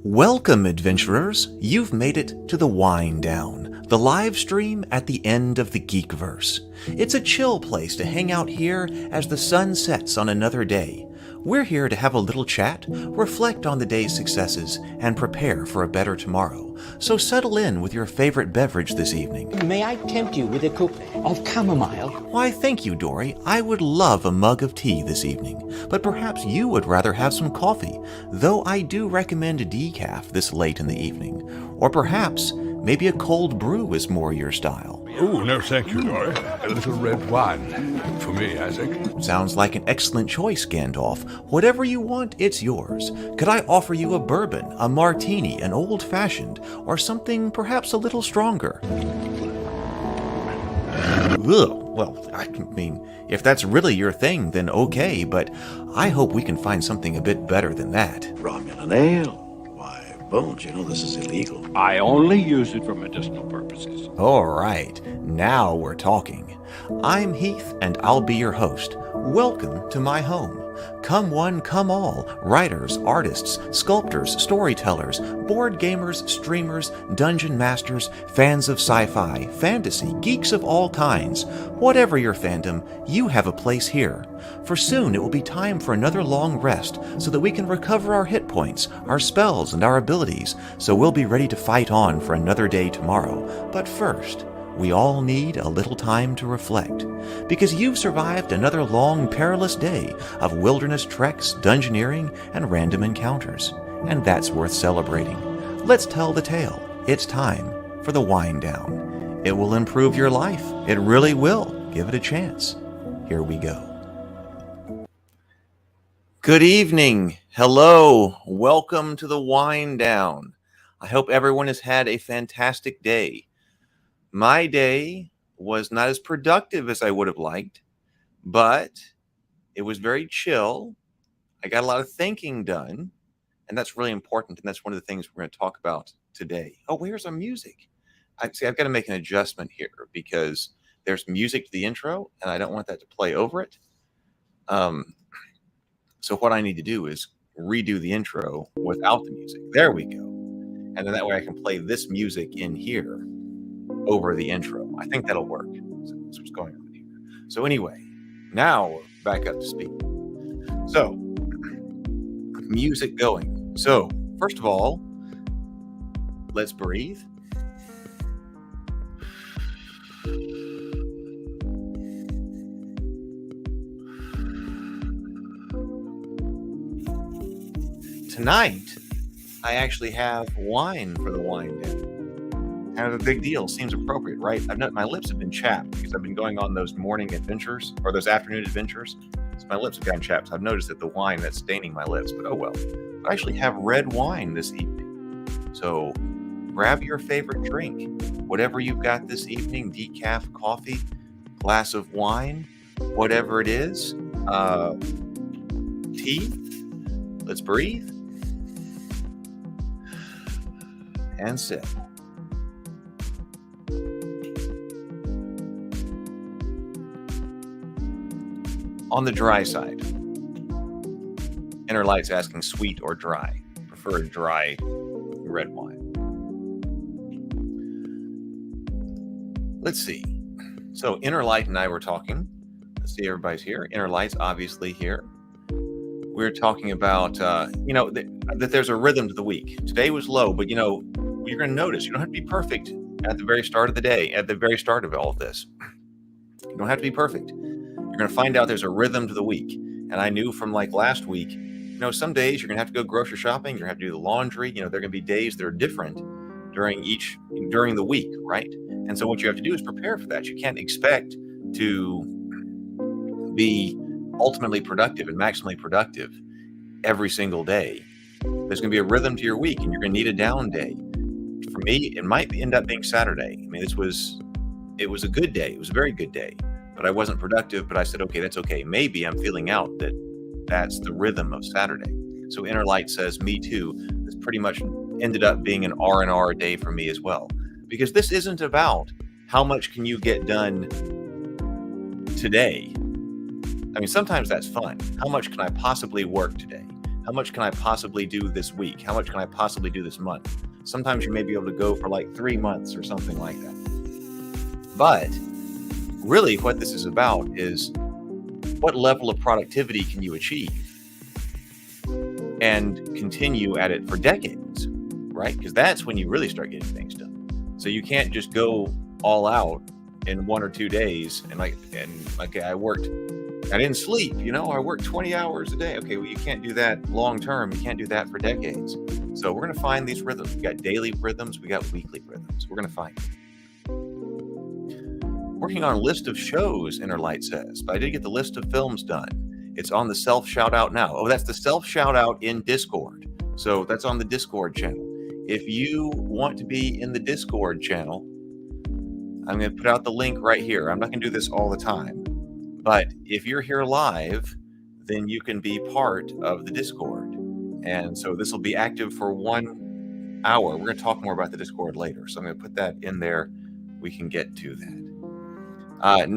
Welcome, adventurers! You've made it to the Wind Down, the live stream at the end of the Geekverse. It's a chill place to hang out here as the sun sets on another day. We're here to have a little chat, reflect on the day's successes, and prepare for a better tomorrow. So settle in with your favorite beverage this evening. May I tempt you with a cup of chamomile? Why, thank you, Dory. I would love a mug of tea this evening, but perhaps you would rather have some coffee, though I do recommend decaf this late in the evening. Or perhaps maybe a cold brew is more your style. Oh, no thank you, Dory. A little red wine. For me, Isaac. Sounds like an excellent choice, Gandalf. Whatever you want, it's yours. Could I offer you a bourbon, a martini, an old-fashioned, or something perhaps a little stronger? Ugh. Well, I mean, if that's really your thing, then okay, but I hope we can find something a bit better than that. Romulan ale. Why, Bones, you know this is illegal. I only use it for medicinal purposes. All right, now we're talking. I'm Heath, and I'll be your host. Welcome to my home. Come one, come all, writers, artists, sculptors, storytellers, board gamers, streamers, dungeon masters, fans of sci-fi, fantasy, geeks of all kinds. Whatever your fandom, you have a place here. For soon it will be time for another long rest so that we can recover our hit points, our spells, and our abilities, so we'll be ready to fight on for another day tomorrow. But first, we all need a little time to reflect, because you've survived another long, perilous day of wilderness treks, dungeoneering, and random encounters, and that's worth celebrating. Let's tell the tale. It's time for the Wind Down. It will improve your life. It really will. Give it a chance. Here we go. Good evening. Hello. Welcome to the Wind Down. I hope everyone has had a fantastic day. My day was not as productive as I would have liked, but it was very chill. I got a lot of thinking done, and that's really important, and that's one of the things we're going to talk about today. Oh, where's our music? I've got to make an adjustment here because there's music to the intro, and I don't want that to play over it. So what I need to do is redo the intro without the music. There we go. And then that way I can play this music in here over the intro. I think that'll work. So that's what's going on here. So anyway, now we're back up to speed. So, music going. So, first of all, let's breathe. Tonight, I actually have wine for the Wind Down. Kind of a big deal. Seems appropriate, right? My lips have been chapped because I've been going on those morning adventures or those afternoon adventures. So my lips have gotten chapped. So I've noticed that the wine that's staining my lips, but oh well. I actually have red wine this evening. So grab your favorite drink, whatever you've got this evening, decaf, coffee, glass of wine, whatever it is. Tea. Let's breathe. And sip. On the dry side, Inner Light's asking sweet or dry. Prefer dry red wine. Let's see. So Inner Light and I were talking. Let's see, everybody's here. Inner Light's obviously here. We're talking about, that there's a rhythm to the week. Today was low, but, you're going to notice you don't have to be perfect at the very start of the day, at the very start of all of this. You don't have to be perfect. You're going to find out there's a rhythm to the week. And I knew from like last week, some days you're going to have to go grocery shopping. You're going to have to do the laundry. There are going to be days that are different during the week, right? And so what you have to do is prepare for that. You can't expect to be ultimately productive and maximally productive every single day. There's going to be a rhythm to your week, and you're going to need a down day. For me, it might end up being Saturday. I mean, it was a good day. It was a very good day. But I wasn't productive, but I said, okay, that's okay. Maybe I'm feeling out that that's the rhythm of Saturday. So Inner Light says, me too. This pretty much ended up being an R&R day for me as well. Because this isn't about how much can you get done today. I mean, sometimes that's fun. How much can I possibly work today? How much can I possibly do this week? How much can I possibly do this month? Sometimes you may be able to go for like 3 months or something like that. But really what this is about is what level of productivity can you achieve and continue at it for decades, right? Because that's when you really start getting things done. So you can't just go all out in 1 or 2 days and like I didn't sleep, I worked 20 hours a day. Okay, well, you can't do that long term. You can't do that for decades. So we're going to find these rhythms. We got daily rhythms. We got weekly rhythms. We're going to find them. Working on a list of shows, Innerlight says, but I did get the list of films done. It's on the self shout out now. Oh, that's the self shout out in Discord. So that's on the Discord channel. If you want to be in the Discord channel, I'm going to put out the link right here. I'm not going to do this all the time, but if you're here live, then you can be part of the Discord. And so this will be active for 1 hour. We're going to talk more about the Discord later. So I'm going to put that in there. We can get to that.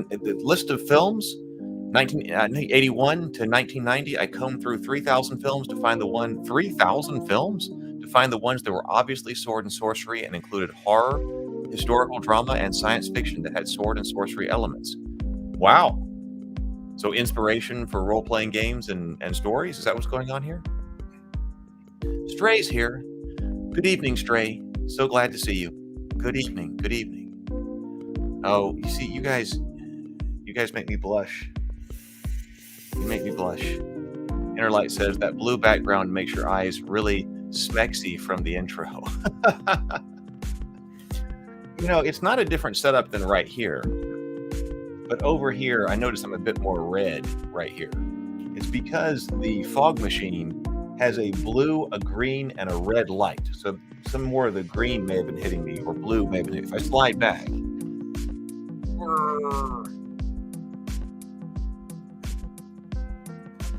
The list of films, 1981 to 1990, I combed through 3,000 films to find the one, 3,000 films to find the ones that were obviously sword and sorcery and included horror, historical drama, and science fiction that had sword and sorcery elements. Wow. So inspiration for role-playing games and stories? Is that what's going on here? Stray's here. Good evening, Stray. So glad to see you. Good evening. Good evening. Oh, you see, you guys make me blush. You make me blush. Innerlight says that blue background makes your eyes really smexy from the intro. It's not a different setup than right here. But over here, I notice I'm a bit more red right here. It's because the fog machine has a blue, a green, and a red light. So some more of the green may have been hitting me, or blue may have been hitting me. If I slide back.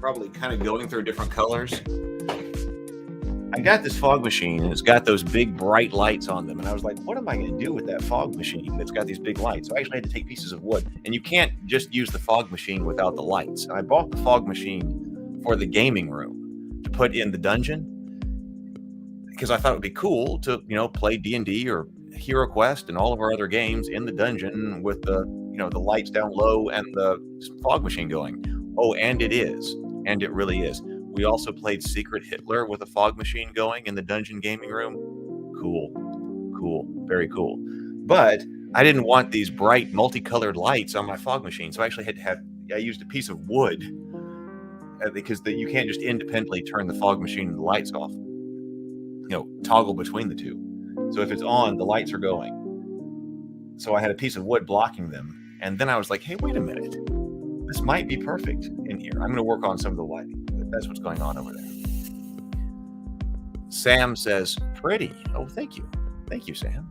Probably kind of going through different colors. I got this fog machine, and it's got those big bright lights on them. And I was like, what am I going to do with that fog machine that's got these big lights? So I actually had to take pieces of wood. And you can't just use the fog machine without the lights. And I bought the fog machine for the gaming room to put in the dungeon because I thought it would be cool to, play D&D or Hero Quest and all of our other games in the dungeon with the lights down low and the fog machine going. Oh, and it is. And it really is. We also played Secret Hitler with a fog machine going in the dungeon gaming room. Cool. Very cool. But I didn't want these bright multicolored lights on my fog machine. So I actually I used a piece of wood because you can't just independently turn the fog machine and the lights off. Toggle between the two. So if it's on, the lights are going. So I had a piece of wood blocking them. And then I was like, hey, wait a minute. This might be perfect in here. I'm going to work on some of the lighting. That's what's going on over there. Sam says, pretty. Oh, thank you. Thank you, Sam.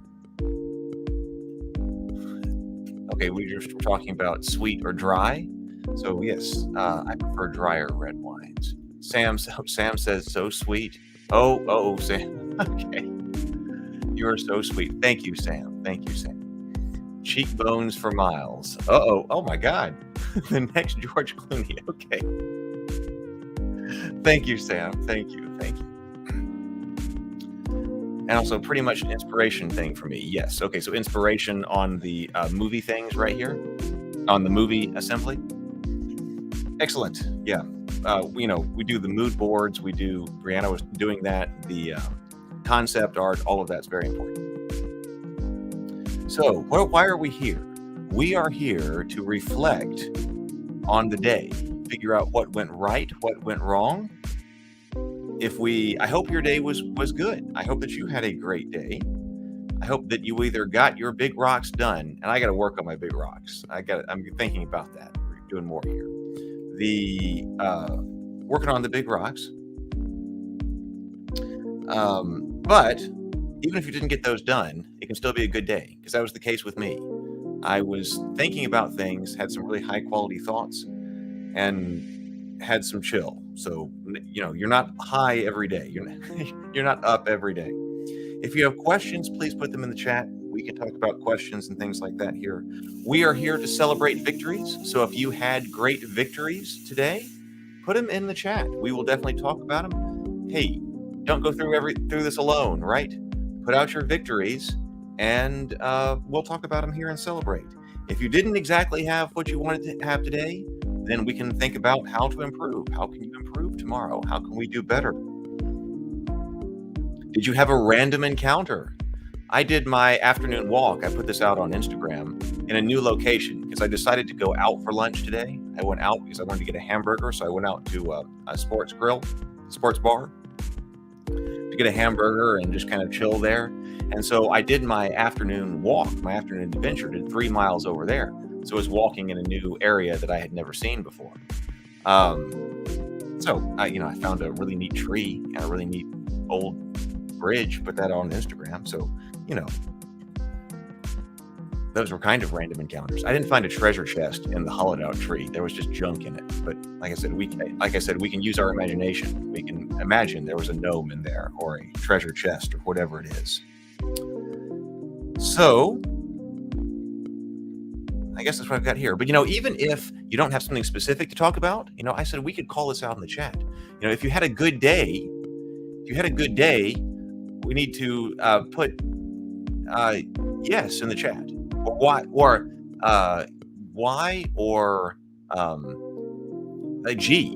Okay, we were talking about sweet or dry. So, yes, I prefer drier red wines. Sam says, so sweet. Oh, Sam. Okay. You are so sweet. Thank you, Sam. Thank you, Sam. Cheekbones for miles. Uh-oh. Oh, my God. The next George Clooney. Okay. Thank you, Sam. Thank you. And also pretty much an inspiration thing for me. Yes. Okay. So inspiration on the movie things right here on the movie assembly. Excellent. Yeah. We do the mood boards. Brianna was doing that. The concept art, all of that's very important. So why are we here? We are here to reflect on the day, figure out what went right, what went wrong. I hope your day was good. I hope that you had a great day. I hope that you either got your big rocks done, and I got to work on my big rocks. I'm thinking about that. We're doing more here. Working on the big rocks. But even if you didn't get those done, it can still be a good day, because that was the case with me. I was thinking about things, had some really high quality thoughts, and had some chill. So, you're not high every day. You're not up every day. If you have questions, please put them in the chat. We can talk about questions and things like that here. We are here to celebrate victories. So if you had great victories today, put them in the chat. We will definitely talk about them. hey, don't go through this alone, right? Put out your victories, and we'll talk about them here and celebrate. If you didn't exactly have what you wanted to have today, then we can think about how to improve. How can you improve tomorrow? How can we do better? Did you have a random encounter? I did my afternoon walk. I put this out on Instagram in a new location because I decided to go out for lunch today. I went out because I wanted to get a hamburger, so I went out to a sports bar, to get a hamburger and just kind of chill there. And so I did my afternoon walk, my afternoon adventure, did 3 miles over there. So I was walking in a new area that I had never seen before. So I found a really neat tree and a really neat old bridge, put that on Instagram. So, those were kind of random encounters. I didn't find a treasure chest in the hollowed out tree. There was just junk in it. But like I said, we can use our imagination. We can imagine there was a gnome in there or a treasure chest or whatever it is. So I guess that's what I've got here. But, even if you don't have something specific to talk about, I said we could call this out in the chat. If you had a good day, we need to put yes in the chat. Why or GD.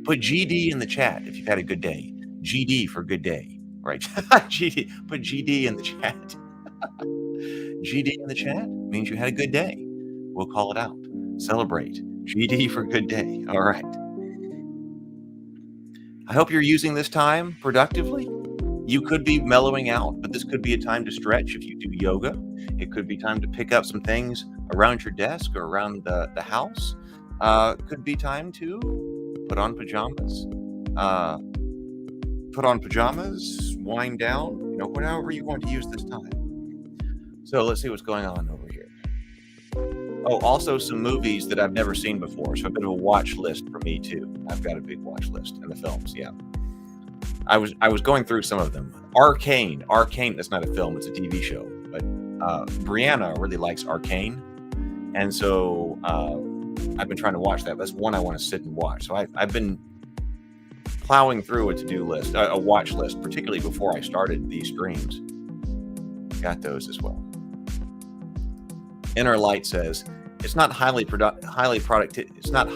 Put GD in the chat if you've had a good day. GD for good day, right? GD. Put GD in the chat. GD in the chat means you had a good day. We'll call it out. Celebrate. GD for good day. All right. I hope you're using this time productively. You could be mellowing out, but this could be a time to stretch if you do yoga. It could be time to pick up some things around your desk or around the house. Could be time to put on pajamas. Wind down, whatever you want to use this time. So let's see what's going on over here. Oh, also some movies that I've never seen before. So a bit of a watch list for me too. I've got a big watch list in the films. Yeah. I was going through some of them. Arcane, that's not a film, it's a TV show. But Brianna really likes Arcane. And so I've been trying to watch that. That's one I want to sit and watch. So I've been plowing through a to-do list, a watch list, particularly before I started these streams. Got those as well. Inner Light says, it's not highly productive. It's not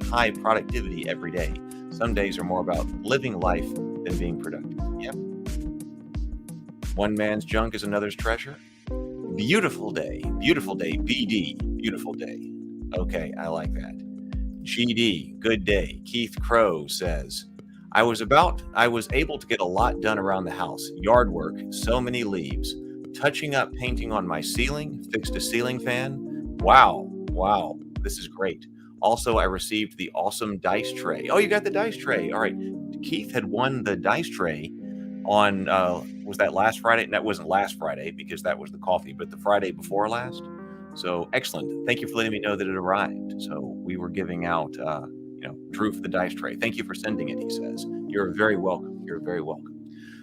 high productivity every day. Some days are more about living life than being productive. Yep. One man's junk is another's treasure. Beautiful day. BD, beautiful day. Okay, I like that. GD, good day. Keith Crow says, I was able to get a lot done around the house. Yard work, so many leaves. Touching up painting on my ceiling, fixed a ceiling fan. Wow, this is great. Also, I received the awesome dice tray. Oh, you got the dice tray. All right. Keith had won the dice tray on, was that last Friday? That wasn't last Friday because that was the coffee, but the Friday before last. So excellent. Thank you for letting me know that it arrived. So we were giving out, Drew for the dice tray. Thank you for sending it, he says. You're very welcome.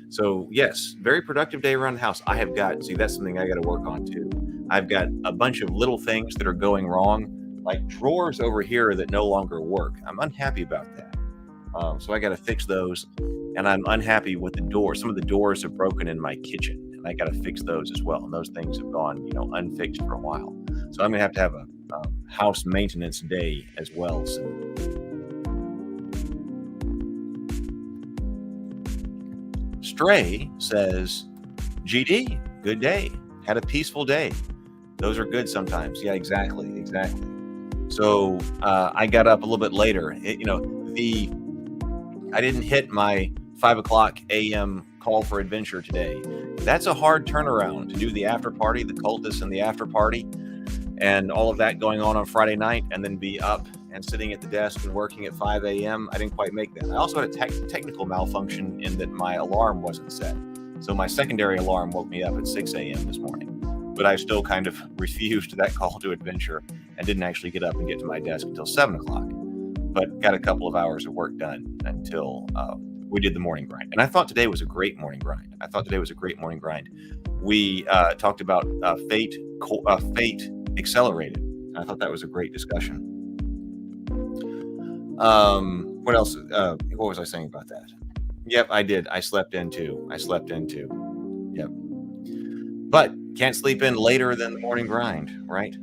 So yes, very productive day around the house. That's something I got to work on too. I've got a bunch of little things that are going wrong, like drawers over here that no longer work. I'm unhappy about that. So I got to fix those. And I'm unhappy with the doors. Some of the doors have broken in my kitchen, and I got to fix those as well. And those things have gone, unfixed for a while. So I'm going to have a house maintenance day as well soon. Stray says, GD, good day. Had a peaceful day. Those are good sometimes. Yeah, exactly. So I got up a little bit later. I didn't hit my 5:00 a.m. call for adventure today. That's a hard turnaround to do the after party, the cultists and the after party, and all of that going on Friday night, and then be up and sitting at the desk and working at 5 a.m. I didn't quite make that. I also had a technical malfunction in that my alarm wasn't set. So my secondary alarm woke me up at 6 a.m. this morning. But I still kind of refused that call to adventure and didn't actually get up and get to my desk until 7 o'clock. But got a couple of hours of work done until we did the morning grind. And I thought today was a great morning grind. We talked about Fate Accelerated. I thought that was a great discussion. What else? What was I saying about that? Yep, I did. I slept in too. Yep. But can't sleep in later than the morning grind, right?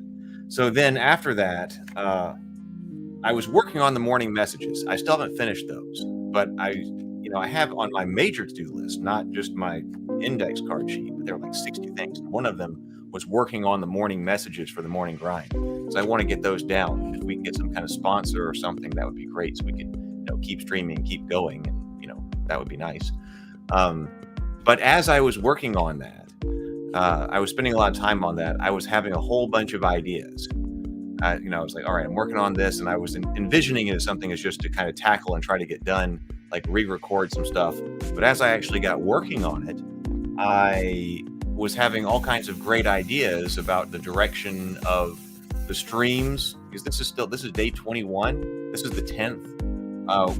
So then after that, I was working on the morning messages. I still haven't finished those, but I have on my major to-do list, not just my index card sheet, but there are like 60 things. And one of them was working on the morning messages for the morning grind. So I want to get those down. If we can get some kind of sponsor or something, that would be great. So we could, keep streaming, keep going, and that would be nice. But as I was working on that, I was spending a lot of time on that. I was having a whole bunch of ideas. I was like, all right, I'm working on this, and I was envisioning it as something as just to kind of tackle and try to get done, like re-record some stuff. But as I actually got working on it, I was having all kinds of great ideas about the direction of the streams, because this is day 21. This is the 10th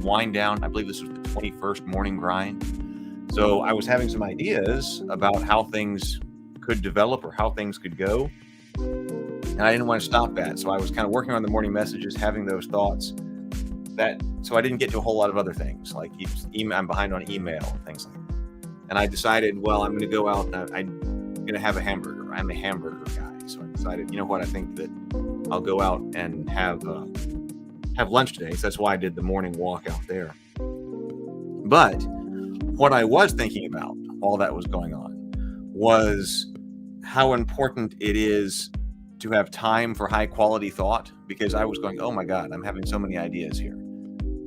wind down. I believe this was the 21st morning grind. So I was having some ideas about how things could develop or how things could go. And I didn't want to stop that. So I was kind of working on the morning messages, having those thoughts. So I didn't get to a whole lot of other things, like I'm behind on email and things like that. And I decided, well, I'm going to go out and I'm going to have a hamburger. I'm a hamburger guy. So I decided, I think that I'll go out and have lunch today. So that's why I did the morning walk out there. But what I was thinking about while that was going on was how important it is to have time for high quality thought, because I was going, oh my God, I'm having so many ideas here.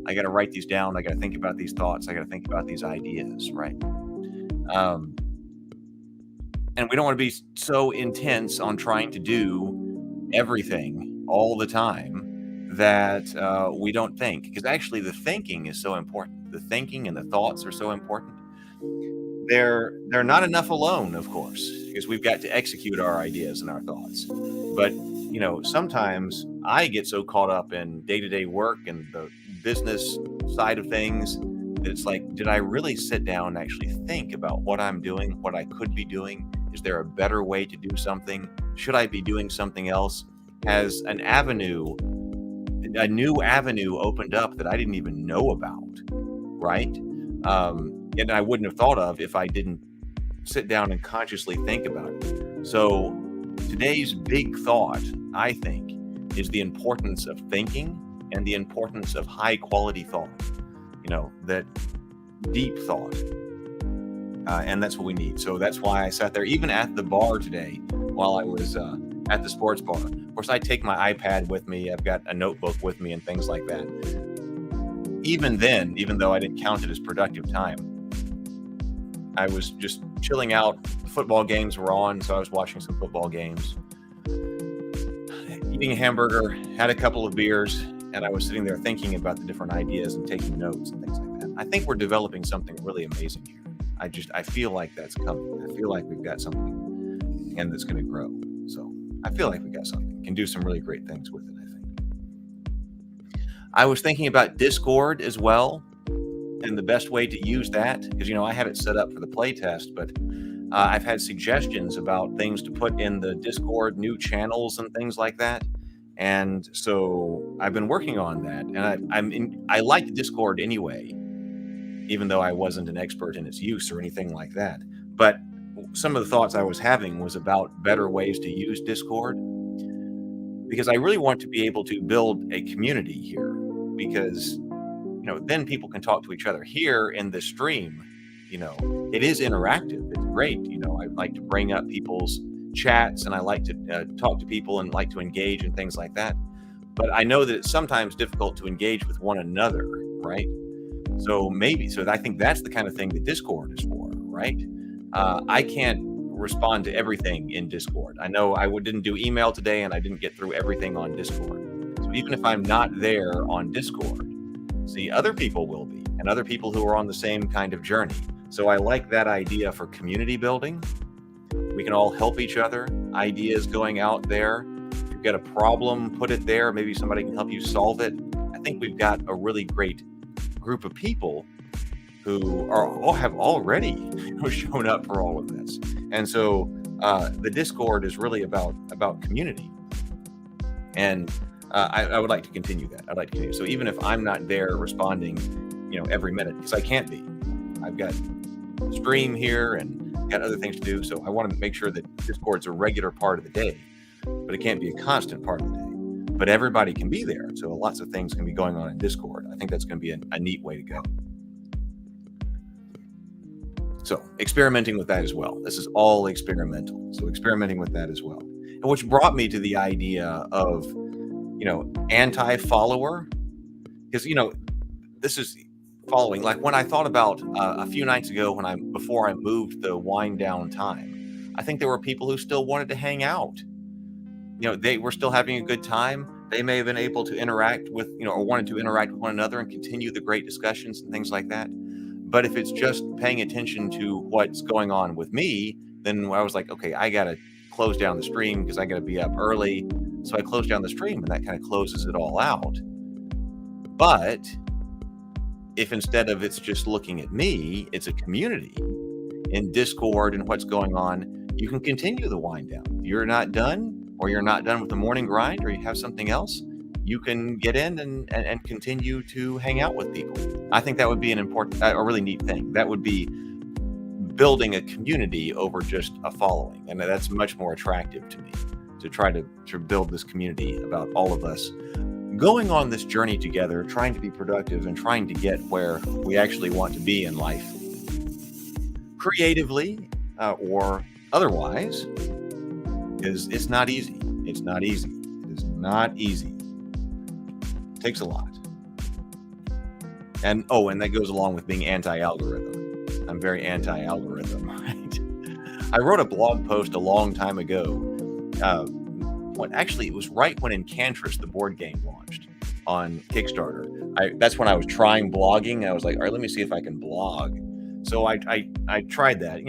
I got to write these down. I got to think about these thoughts. I got to think about these ideas, right? And we don't want to be so intense on trying to do everything all the time that we don't think, because actually the thinking is so important. The thinking and the thoughts are so important. They're not enough alone, of course, because we've got to execute our ideas and our thoughts. But, sometimes I get so caught up in day-to-day work and the business side of things that it's like, did I really sit down and actually think about what I'm doing, what I could be doing? Is there a better way to do something? Should I be doing something else? Has a new avenue opened up that I didn't even know about, right? And I wouldn't have thought of if I didn't sit down and consciously think about it. So today's big thought, I think, is the importance of thinking and the importance of high quality thought, that deep thought. And that's what we need. So that's why I sat there, even at the bar today, while I was at the sports bar. Of course, I take my iPad with me. I've got a notebook with me and things like that. Even then, even though I didn't count it as productive time, I was just chilling out. Football games were on, so I was watching some football games, eating a hamburger, had a couple of beers, and I was sitting there thinking about the different ideas and taking notes and things like that. I think we're developing something really amazing here. I feel like that's coming. I feel like we've got something, and that's going to grow. So I feel like we got something. Can do some really great things with it, I think. I was thinking about Discord as well, and the best way to use that, because I have it set up for the play test, but I've had suggestions about things to put in the Discord, new channels and things like that. And so I've been working on that, and I like Discord anyway, even though I wasn't an expert in its use or anything like that. But some of the thoughts I was having was about better ways to use Discord, because I really want to be able to build a community here, because then people can talk to each other. Here in the stream, it is interactive. It's great. I like to bring up people's chats, and I like to talk to people and like to engage and things like that. But I know that it's sometimes difficult to engage with one another, right? So I think that's the kind of thing that Discord is for, right? I can't respond to everything in Discord. I know I didn't do email today, and I didn't get through everything on Discord. So even if I'm not there on Discord, other people will be, and other people who are on the same kind of journey. So I like that idea for community building. We can all help each other. Ideas going out there. If you've got a problem, put it there. Maybe somebody can help you solve it. I think we've got a really great group of people who have already shown up for all of this. And so the Discord is really about community. And I would like to continue that. I'd like to continue. So even if I'm not there responding, every minute, because I can't be, I've got stream here and got other things to do. So I want to make sure that Discord's a regular part of the day, but it can't be a constant part of the day. But everybody can be there. So lots of things can be going on in Discord. I think that's going to be a neat way to go. So experimenting with that as well. This is all experimental. So experimenting with that as well. And which brought me to the idea of, anti-follower. Because, this is following. Like when I thought about a few nights ago before I moved the wind down time, I think there were people who still wanted to hang out. They were still having a good time. They may have been able to interact with, or wanted to interact with one another and continue the great discussions and things like that. But if it's just paying attention to what's going on with me, then I was like, okay, I got to close down the stream because I got to be up early. So I closed down the stream and that kind of closes it all out. But if instead of it's just looking at me, it's a community in Discord and what's going on, you can continue the wind down. If you're not done, or you're not done with the morning grind, or you have something else, you can get in and continue to hang out with people. I think that would be a really neat thing. That would be building a community over just a following. And that's much more attractive to me, to try to build this community about all of us going on this journey together, trying to be productive and trying to get where we actually want to be in life, creatively or otherwise. Because it's not easy. It's not easy. It is not easy. It takes a lot. And that goes along with being anti-algorithm. I'm very anti-algorithm, right? I wrote a blog post a long time ago. It was right when Enchantress, the board game, launched on Kickstarter. That's when I was trying blogging. I was like, all right, let me see if I can blog. So I tried that.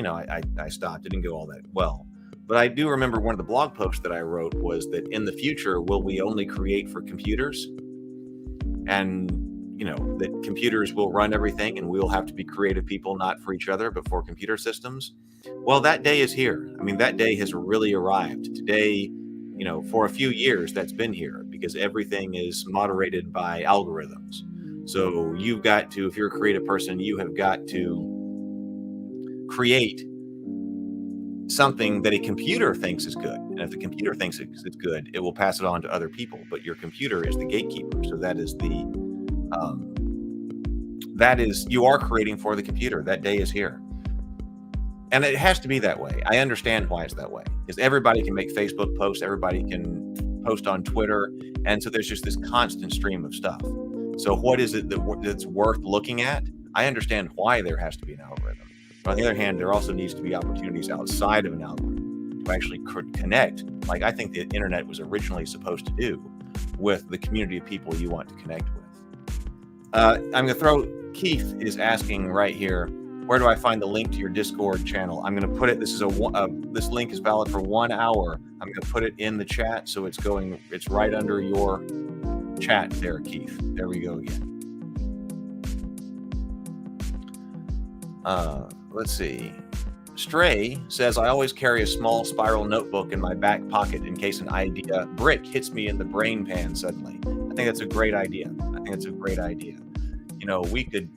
I stopped. It didn't go all that well. But I do remember one of the blog posts that I wrote was that in the future, will we only create for computers? And, that computers will run everything and we'll have to be creative people, not for each other, but for computer systems. Well, that day is here. I mean, that day has really arrived. Today, for a few years, that's been here because everything is moderated by algorithms. So you've got to, if you're a creative person, you have got to create something that a computer thinks is good. And if the computer thinks it's good, it will pass it on to other people. But your computer is the gatekeeper. So you are creating for the computer. That day is here. And it has to be that way. I understand why it's that way. Because everybody can make Facebook posts. Everybody can post on Twitter. And so there's just this constant stream of stuff. So what is it that's worth looking at? I understand why there has to be an algorithm. But on the other hand, there also needs to be opportunities outside of an algorithm to actually connect, like I think the internet was originally supposed to do, with the community of people you want to connect with. I'm going to throw, Keith is asking right here, where do I find the link to your Discord channel? I'm going to put it, this link is valid for 1 hour. I'm going to put it in the chat, so it's right under your chat there, Keith. There we go again. Let's see. Stray says, I always carry a small spiral notebook in my back pocket in case an idea brick hits me in the brain pan suddenly. I think that's a great idea. We could,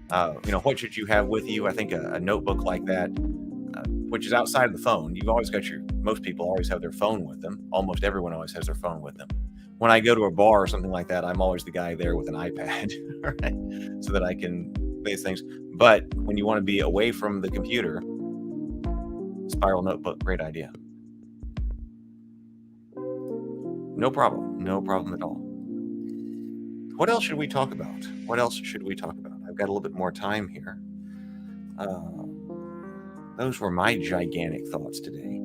what should you have with you? I think a notebook like that, which is outside of the phone. Most people always have their phone with them. Almost everyone always has their phone with them. When I go to a bar or something like that, I'm always the guy there with an iPad, right? So that I can base things. But when you want to be away from the computer, spiral notebook, great idea. No problem at all. What else should we talk about? I've got a little bit more time here. Those were my gigantic thoughts today.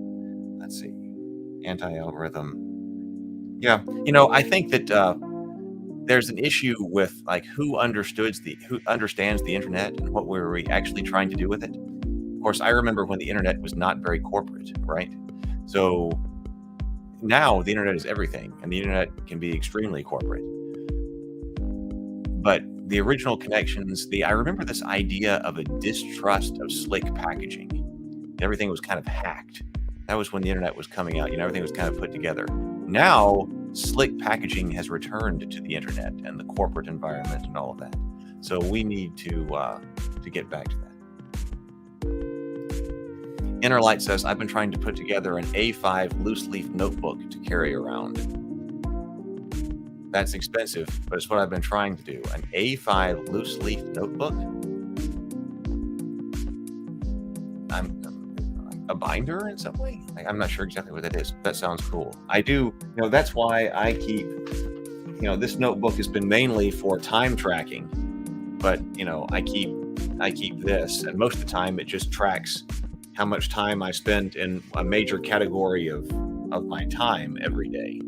Let's see. Anti-algorithm. Yeah, I think that there's an issue with like who understands the internet and what we're actually trying to do with it. Of course, I remember when the internet was not very corporate, right? So now the internet is everything, and the internet can be extremely corporate. But the original connections, I remember this idea of a distrust of slick packaging. Everything was kind of hacked. That was when the internet was coming out. Everything was kind of put together. Now slick packaging has returned to the internet and the corporate environment and all of that. So we need to get back to that. Inner Light says, I've been trying to put together an A5 loose leaf notebook to carry around. That's expensive, but it's what I've been trying to do. An A5 loose leaf notebook? A binder in some way? I'm not sure exactly what that is. That sounds cool. I do, that's why I keep, this notebook has been mainly for time tracking, but, I keep this, and most of the time it just tracks how much time I spend in a major category of my time every day.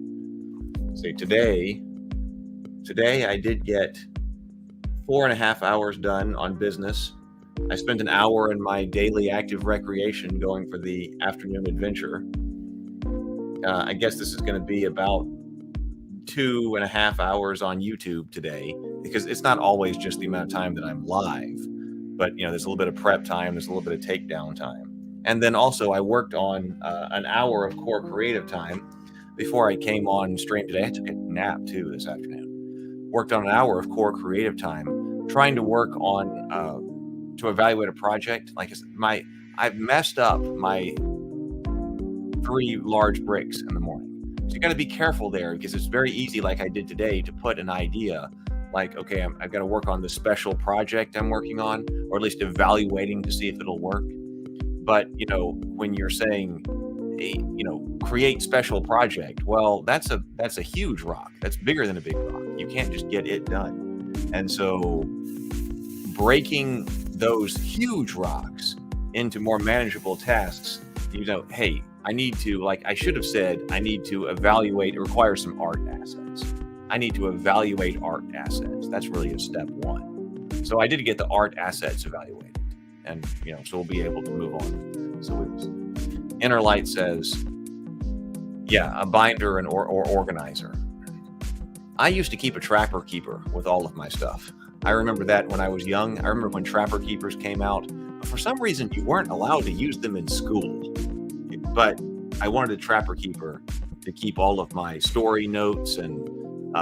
Say today I did get 4.5 hours done on business. I spent an hour in my daily active recreation going for the afternoon adventure. I guess this is going to be about 2.5 hours on YouTube today, because it's not always just the amount of time that I'm live, but there's a little bit of prep time, there's a little bit of takedown time. And then also I worked on an hour of core creative time before I came on stream today. I took a nap too this afternoon. Worked on an hour of core creative time, trying to work on to evaluate a project. Like I've messed up my 3 large bricks in the morning. So you got to be careful there, because it's very easy, like I did today, to put an idea like, okay, I've got to work on this special project I'm working on, or at least evaluating to see if it'll work. But, when you're saying, hey, create special project, well, that's a huge rock. That's bigger than a big rock. You can't just get it done. And so breaking those huge rocks into more manageable tasks, hey, I need to, like I should have said, I need to evaluate, it requires some art assets. I need to evaluate art assets. That's really a step 1. So I did get the art assets evaluated. And, so we'll be able to move on. So Inner Light says, yeah, a binder and or organizer. I used to keep a Trapper Keeper with all of my stuff. I remember that when I was young. I remember when Trapper Keepers came out. But for some reason, you weren't allowed to use them in school. But I wanted a Trapper Keeper to keep all of my story notes and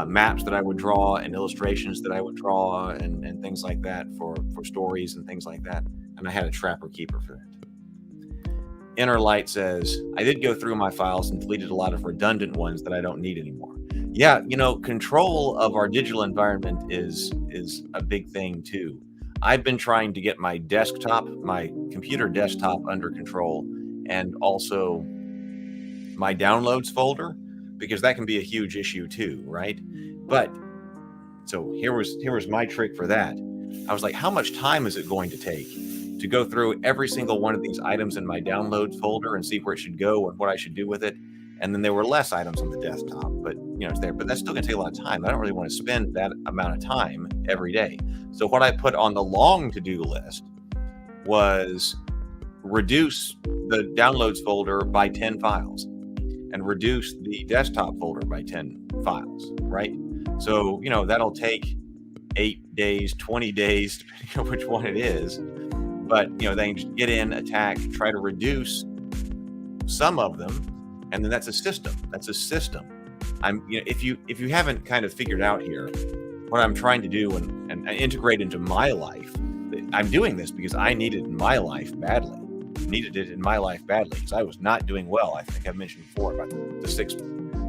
maps that I would draw and illustrations that I would draw and things like that for stories and things like that. And I had a Trapper Keeper for that. Inner Light says, I did go through my files and deleted a lot of redundant ones that I don't need anymore. Yeah, control of our digital environment is a big thing too. I've been trying to get my computer desktop under control, and also my downloads folder, because that can be a huge issue too, right? But so here was my trick for that. I was like, how much time is it going to take to go through every single one of these items in my downloads folder and see where it should go and what I should do with it? And then there were less items on the desktop, but it's there. But that's still going to take a lot of time. I don't really want to spend that amount of time every day. So what I put on the long to-do list was reduce the downloads folder by 10 files and reduce the desktop folder by 10 files, right? So, that'll take 8 days, 20 days, depending on which one it is. But, then just get in, attack, try to reduce some of them. And then that's a system. If you haven't kind of figured out here what I'm trying to do and integrate into my life, I'm doing this because I needed it in my life badly. Because I was not doing well. I think I've mentioned before about the 6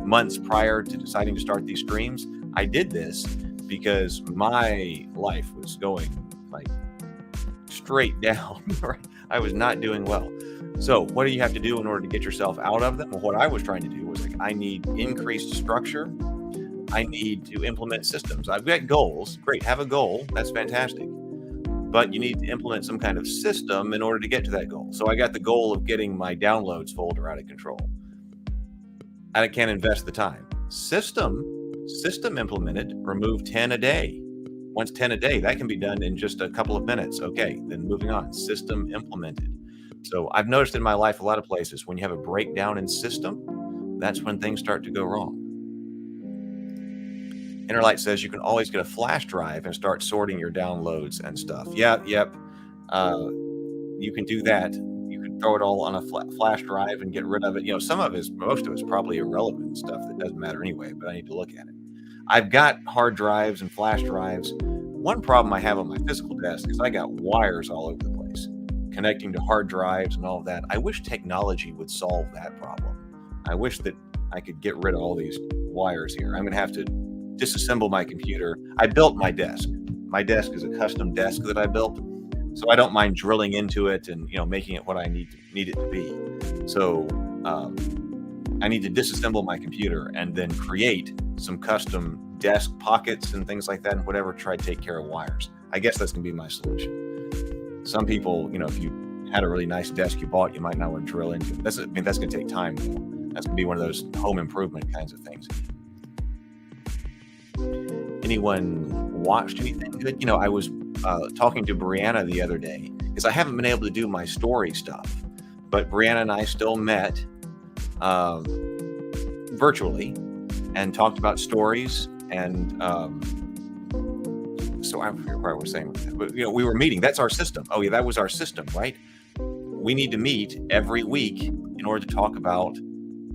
months prior to deciding to start these streams. I did this because my life was going like straight down. I was not doing well. So what do you have to do in order to get yourself out of them? Well, what I was trying to do was I need increased structure. I need to implement systems. I've got goals. Great. Have a goal. That's fantastic. But you need to implement some kind of system in order to get to that goal. So I got the goal of getting my downloads folder out of control. I can't invest the time. System implemented, remove 10 a day. Once 10 a day, that can be done in just a couple of minutes. Okay, then moving on. System implemented. So I've noticed in my life a lot of places, when you have a breakdown in system, that's when things start to go wrong. Inner Light says you can always get a flash drive and start sorting your downloads and stuff. Yeah, yep. You can do that. You could throw it all on a flash drive and get rid of it. Most of it's probably irrelevant stuff that doesn't matter anyway, but I need to look at it. I've got hard drives and flash drives. One problem I have on my physical desk is I got wires all over the place connecting to hard drives and all of that. I wish technology would solve that problem. I wish that I could get rid of all these wires here. I'm going to have to disassemble my computer. I built my desk. My desk is a custom desk that I built, so I don't mind drilling into it and making it what I need it to be. So I need to disassemble my computer and then create some custom desk pockets and things like that, and whatever, try to take care of wires. I guess that's gonna be my solution. Some people, if you had a really nice desk you bought, you might not want to drill into it. That's gonna take time though. That's gonna be one of those home improvement kinds of things. Anyone watched anything good? I was talking to Brianna the other day because I haven't been able to do my story stuff, but Brianna and I still met virtually and talked about stories. And so I forget what I was saying with that, but we were meeting. That's our system. Oh yeah, that was our system, right? We need to meet every week in order to talk out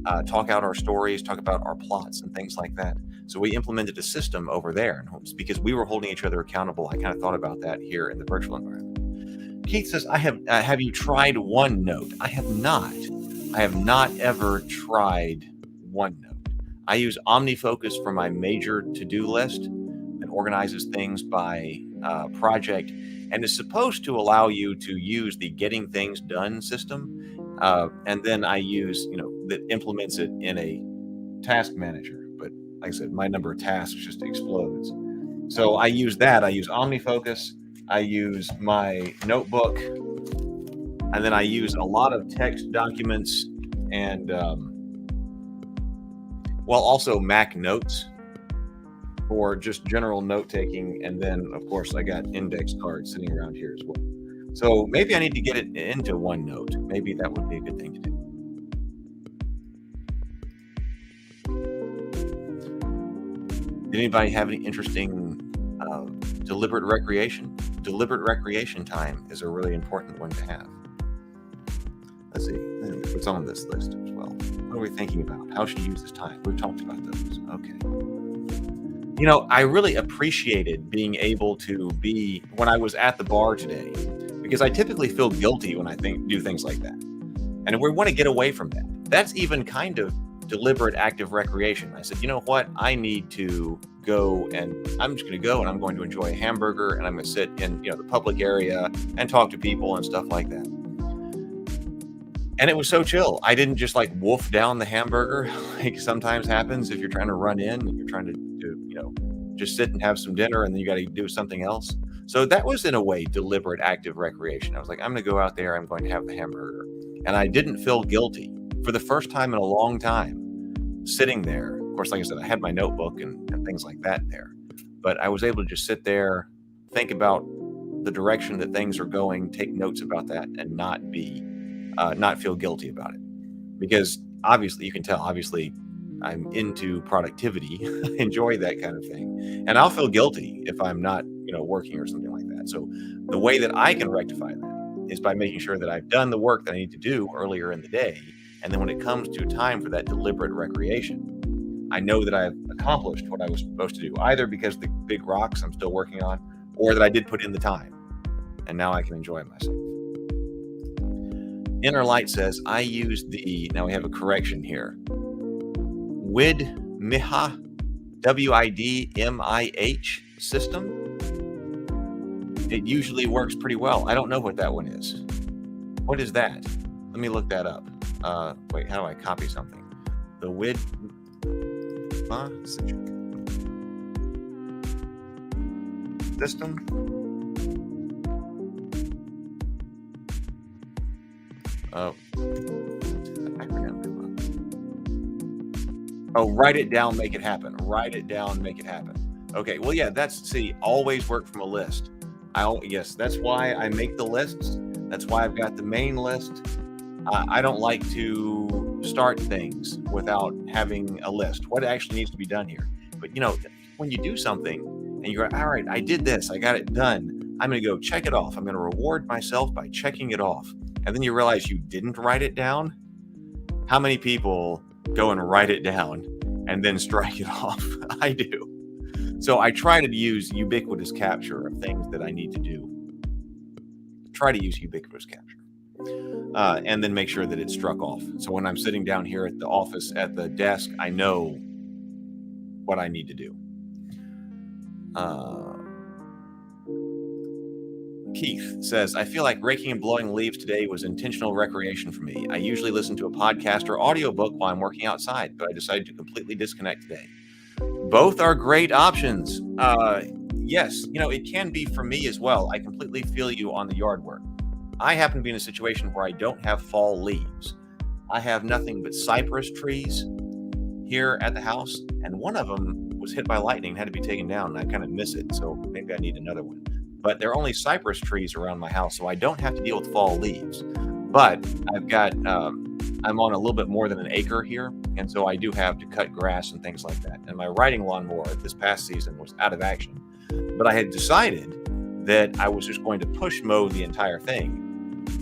our stories, talk about our plots and things like that. So we implemented a system over there, and because we were holding each other accountable, I kind of thought about that here in the virtual environment. Keith says, have you tried OneNote? I have not. I have not ever tried OneNote. I use OmniFocus for my major to-do list that organizes things by project, and is supposed to allow you to use the Getting Things Done system. And then I use, that implements it in a task manager. But like I said, my number of tasks just explodes. So I use that. I use OmniFocus. I use my notebook. And then I use a lot of text documents and, also Mac Notes for just general note taking. And then, of course, I got index cards sitting around here as well. So maybe I need to get it into OneNote. Maybe that would be a good thing to do. Did anybody have any interesting deliberate recreation? Deliberate recreation time is a really important one to have. Let's see, what's on this list as well? What are we thinking about? How should you use this time? We've talked about those. Okay. I really appreciated being able to be when I was at the bar today, because I typically feel guilty when I do things like that. And we want to get away from that. That's even kind of deliberate active recreation. I said, you know what? I need to go, and I'm just going to go and I'm going to enjoy a hamburger, and I'm going to sit in the public area and talk to people and stuff like that. And it was so chill. I didn't just wolf down the hamburger like sometimes happens if you're trying to run in and you're trying to just sit and have some dinner and then you got to do something else. So that was in a way deliberate active recreation. I was like, I'm going to go out there, I'm going to have the hamburger. And I didn't feel guilty for the first time in a long time sitting there. Of course, like I said, I had my notebook and things like that there, but I was able to just sit there, think about the direction that things are going, take notes about that, and not feel guilty about it. Because obviously you can tell, I'm into productivity, enjoy that kind of thing. And I'll feel guilty if I'm not, working or something like that. So the way that I can rectify that is by making sure that I've done the work that I need to do earlier in the day. And then when it comes to time for that deliberate recreation, I know that I've accomplished what I was supposed to do, either because the big rocks I'm still working on, or that I did put in the time. And now I can enjoy myself. Inner Light says, I use now we have a correction here. WIDMIH, WIDMIH system. It usually works pretty well. I don't know what that one is. What is that? Let me look that up. Wait, how do I copy something? The WID system. Write it down, make it happen. Write it down, make it happen. Okay, well, yeah, always work from a list. Yes, that's why I make the lists. That's why I've got the main list. I don't like to start things without having a list. What actually needs to be done here? But, when you do something and you go, all right, I did this, I got it done. I'm going to go check it off. I'm going to reward myself by checking it off. and then you realize you didn't write it down. How many people go and write it down and then strike it off? I do. So I try to use ubiquitous capture of things that I need to do. Try to use ubiquitous capture. And then make sure that it's struck off. So when I'm sitting down here at the office, at the desk, I know what I need to do. Keith says, I feel like raking and blowing leaves today was intentional recreation for me. I usually listen to a podcast or audiobook while I'm working outside, but I decided to completely disconnect today. Both are great options. Yes, it can be for me as well. I completely feel you on the yard work. I happen to be in a situation where I don't have fall leaves. I have nothing but cypress trees here at the house, and one of them was hit by lightning and had to be taken down, and I kind of miss it, so maybe I need another one. But there are only cypress trees around my house, so I don't have to deal with fall leaves. But I've got, I'm on a little bit more than an acre here, and so I do have to cut grass and things like that. And my riding lawnmower this past season was out of action. But I had decided that I was just going to push mow the entire thing.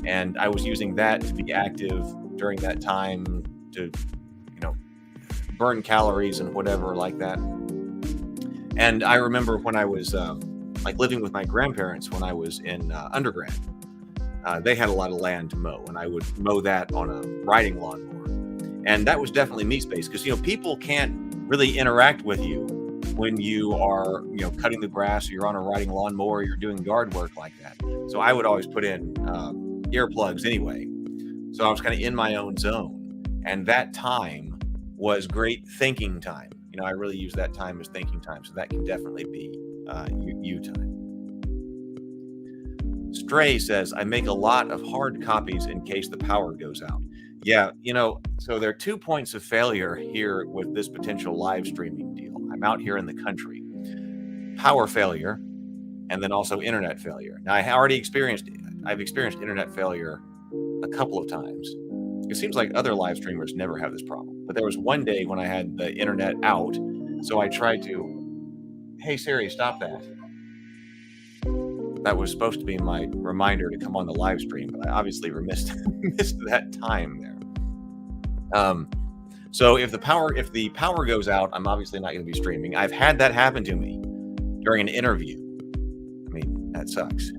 And I was using that to be active during that time to, burn calories and whatever like that. And I remember when I was living with my grandparents when I was in undergrad, they had a lot of land to mow, and I would mow that on a riding lawnmower. And that was definitely me space because, people can't really interact with you when you are, cutting the grass, or you're on a riding lawnmower, or you're doing yard work like that. So I would always put in earplugs anyway. So I was kind of in my own zone. And that time was great thinking time. I really use that time as thinking time. So that can definitely be you time. Stray says, I make a lot of hard copies in case the power goes out. Yeah, so there are 2 points of failure here with this potential live streaming deal. I'm out here in the country. Power failure, and then also internet failure. Now, I've experienced internet failure a couple of times. It seems like other live streamers never have this problem. But there was one day when I had the internet out, so I tried to, hey Siri, stop that. That was supposed to be my reminder to come on the live stream, but I obviously missed that time there. So if the power goes out, I'm obviously not going to be streaming. I've had that happen to me during an interview. I mean, that sucks.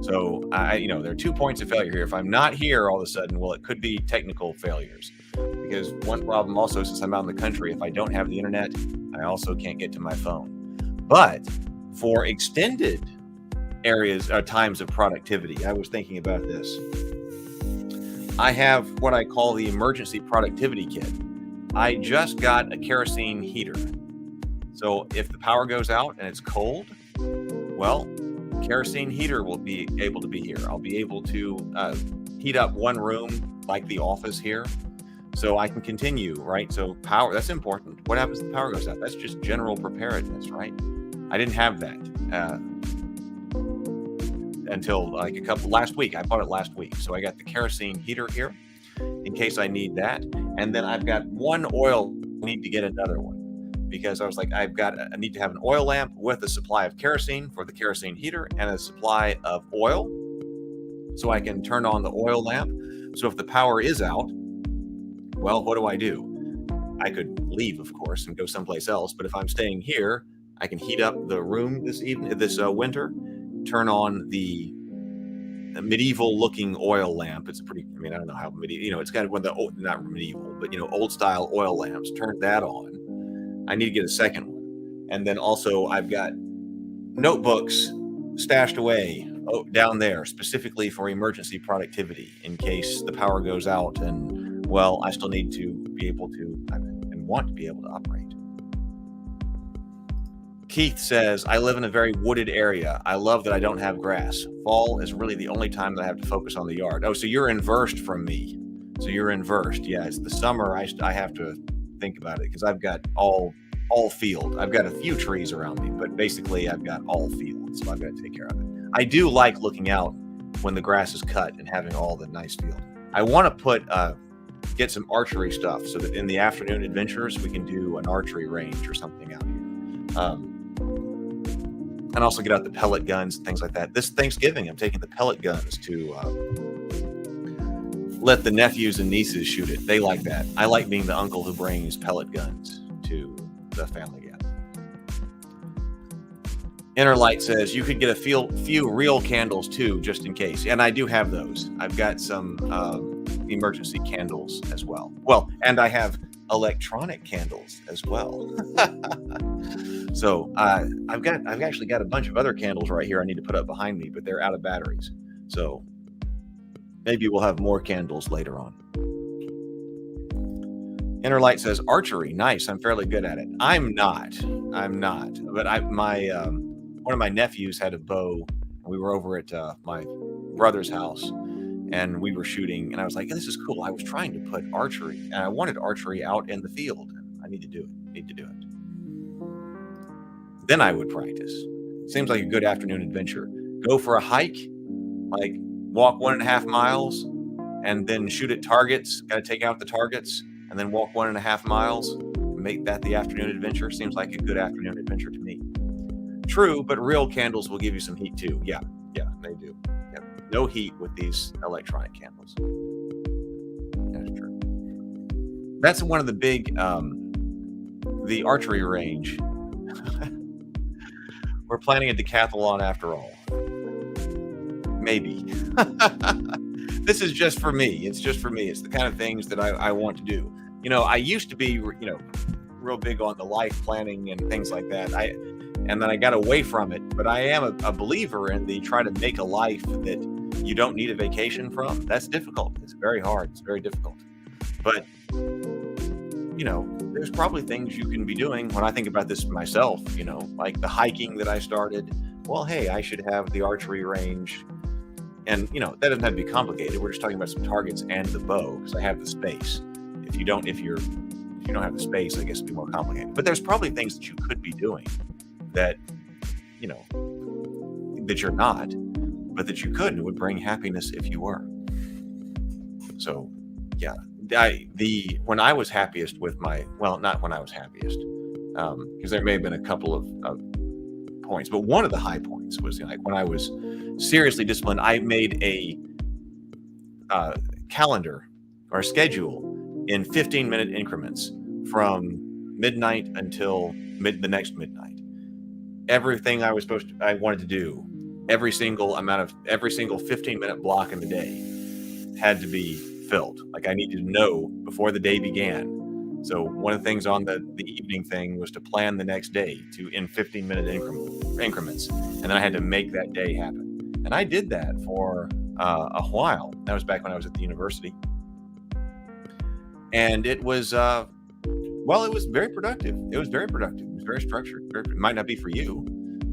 So there are 2 points of failure here. If I'm not here all of a sudden, well, it could be technical failures. Because one problem also, since I'm out in the country, if I don't have the internet, I also can't get to my phone. But for extended areas or times of productivity, I was thinking about this. I have what I call the emergency productivity kit. I just got a kerosene heater. So if the power goes out and it's cold, well, kerosene heater will be able to be here. I'll be able to heat up one room like the office here, so I can continue, right? So power, that's important. What happens if the power goes out? That's just general preparedness, right? I didn't have that until last week. I bought it last week. So I got the kerosene heater here in case I need that. And then I've got one oil, I need to get another one. Because I was like, I need to have an oil lamp with a supply of kerosene for the kerosene heater and a supply of oil so I can turn on the oil lamp. So if the power is out, well, what do? I could leave, of course, and go someplace else. But if I'm staying here, I can heat up the room this winter, turn on the medieval-looking oil lamp. It's I don't know how medieval, it's kind of one of the not medieval, but old-style oil lamps. Turn that on. I need to get a second one. And then also I've got notebooks stashed away down there specifically for emergency productivity in case the power goes out and, well, I still need to be able to and want to be able to operate. Keith says, I live in a very wooded area. I love that I don't have grass. Fall is really the only time that I have to focus on the yard. Oh, so you're inversed from me. So you're inversed. Yeah, it's the summer. I have to think about it because I've got all field. I've got a few trees around me, but basically I've got all field, so I've got to take care of it. I do like looking out when the grass is cut and having all the nice field. I want to get some archery stuff so that in the afternoon adventures we can do an archery range or something out here. And also get out the pellet guns and things like that. This Thanksgiving, I'm taking the pellet guns to let the nephews and nieces shoot it. They like that. I like being the uncle who brings pellet guns to the family gathering. Innerlight says you could get a few real candles too, just in case. And I do have those. I've got some emergency candles as well. Well, and I have electronic candles as well. So I've actually got a bunch of other candles right here I need to put up behind me, but they're out of batteries. So maybe we'll have more candles later on. Innerlight says archery, nice. I'm fairly good at it. I'm not. But one of my nephews had a bow. We were over at my brother's house, and we were shooting. And I was like, "This is cool." I was trying to put archery, and I wanted archery out in the field. I need to do it. Then I would practice. Seems like a good afternoon adventure. Go for a hike, like walk 1.5 miles, and then shoot at targets. Got to take out the targets, and then walk 1.5 miles. Make that the afternoon adventure. Seems like a good afternoon adventure to me. True, but real candles will give you some heat too. Yeah, they do. Yeah. No heat with these electronic candles. That's true. That's one of the big, the archery range. We're planning a decathlon after all. Maybe. This is just for me. It's just for me. It's the kind of things that I want to do. I used to be, real big on the life planning and things like that. And then I got away from it. But I am a believer in the try to make a life that you don't need a vacation from. That's difficult. It's very hard. It's very difficult. But, there's probably things you can be doing. When I think about this myself, like the hiking that I started. Well, hey, I should have the archery range. And, that doesn't have to be complicated. We're just talking about some targets and the bow because I have the space. If you don't have the space, I guess it'd be more complicated. But there's probably things that you could be doing that, that you're not, but that you could, and it would bring happiness if you were. So, yeah, when I was happiest with not when I was happiest, because there may have been a couple of points, but one of the high points was like when I was seriously disciplined. I made a calendar or a schedule in 15-minute increments from midnight until the next midnight. Everything I wanted to do, every single 15-minute block in the day had to be filled. Like I needed to know before the day began. So one of the things on the evening thing was to plan the next day in 15-minute increments. And then I had to make that day happen. And I did that for a while. That was back when I was at the university. And it was, it was very productive. It was very productive. It was very structured. It might not be for you,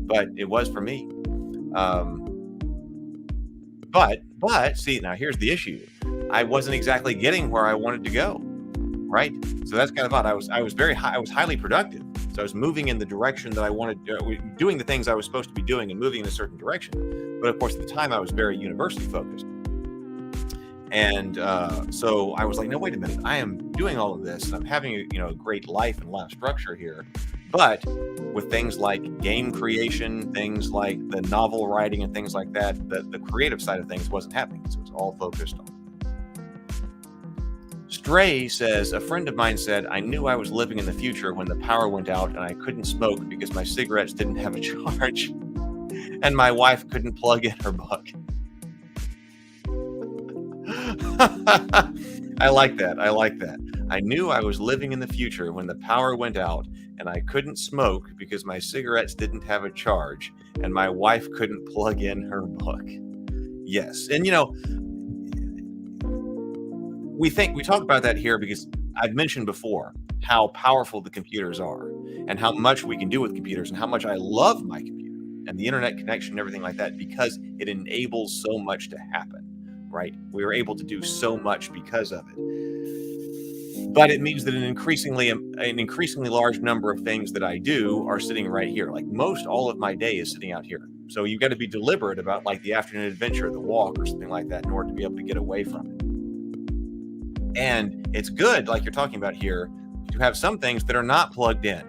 but it was for me. But see, now here's the issue. I wasn't exactly getting where I wanted to go, right? So that's kind of odd. I was highly productive. So I was moving in the direction that I wanted, doing the things I was supposed to be doing and moving in a certain direction. But of course, at the time, I was very university focused. And so I was like, no, wait a minute. I am doing all of this, and I'm having a great life and a lot of structure here. But with things like game creation, things like the novel writing and things like that, the creative side of things wasn't happening. So it was all focused on. Stray says, a friend of mine said, I knew I was living in the future when the power went out and I couldn't smoke because my cigarettes didn't have a charge and my wife couldn't plug in her book. I like that. I knew I was living in the future when the power went out and I couldn't smoke because my cigarettes didn't have a charge and my wife couldn't plug in her book. Yes. And we talk about that here because I've mentioned before how powerful the computers are and how much we can do with computers and how much I love my computer and the internet connection and everything like that because it enables so much to happen, right? We were able to do so much because of it. But it means that an increasingly large number of things that I do are sitting right here. Like most all of my day is sitting out here. So you've got to be deliberate about like the afternoon adventure, the walk or something like that in order to be able to get away from it. And it's good, like you're talking about here, to have some things that are not plugged in.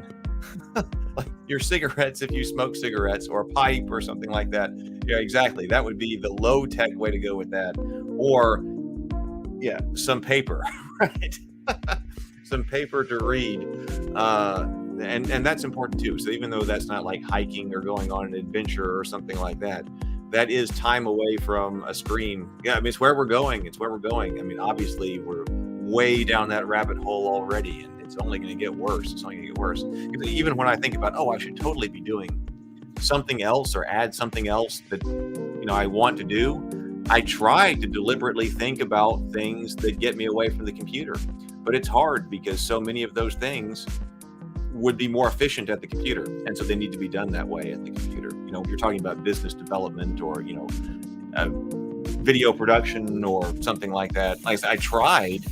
Like your cigarettes, if you smoke cigarettes, or a pipe or something like that. Yeah, exactly. That would be the low-tech way to go with that. Or Yeah, some paper, right? Some paper to read, and that's important too. So even though that's not like hiking or going on an adventure or something like that, that is time away from a screen. Yeah, I mean it's where we're going. It's where we're going. I mean, obviously we're way down that rabbit hole already, and it's only going to get worse. It's only going to get worse. Even when I think about, oh, I should totally be doing something else or add something else that I want to do, I try to deliberately think about things that get me away from the computer. But it's hard because so many of those things would be more efficient at the computer, and so they need to be done that way at the computer. You're talking about business development or video production or something like that. Like I tried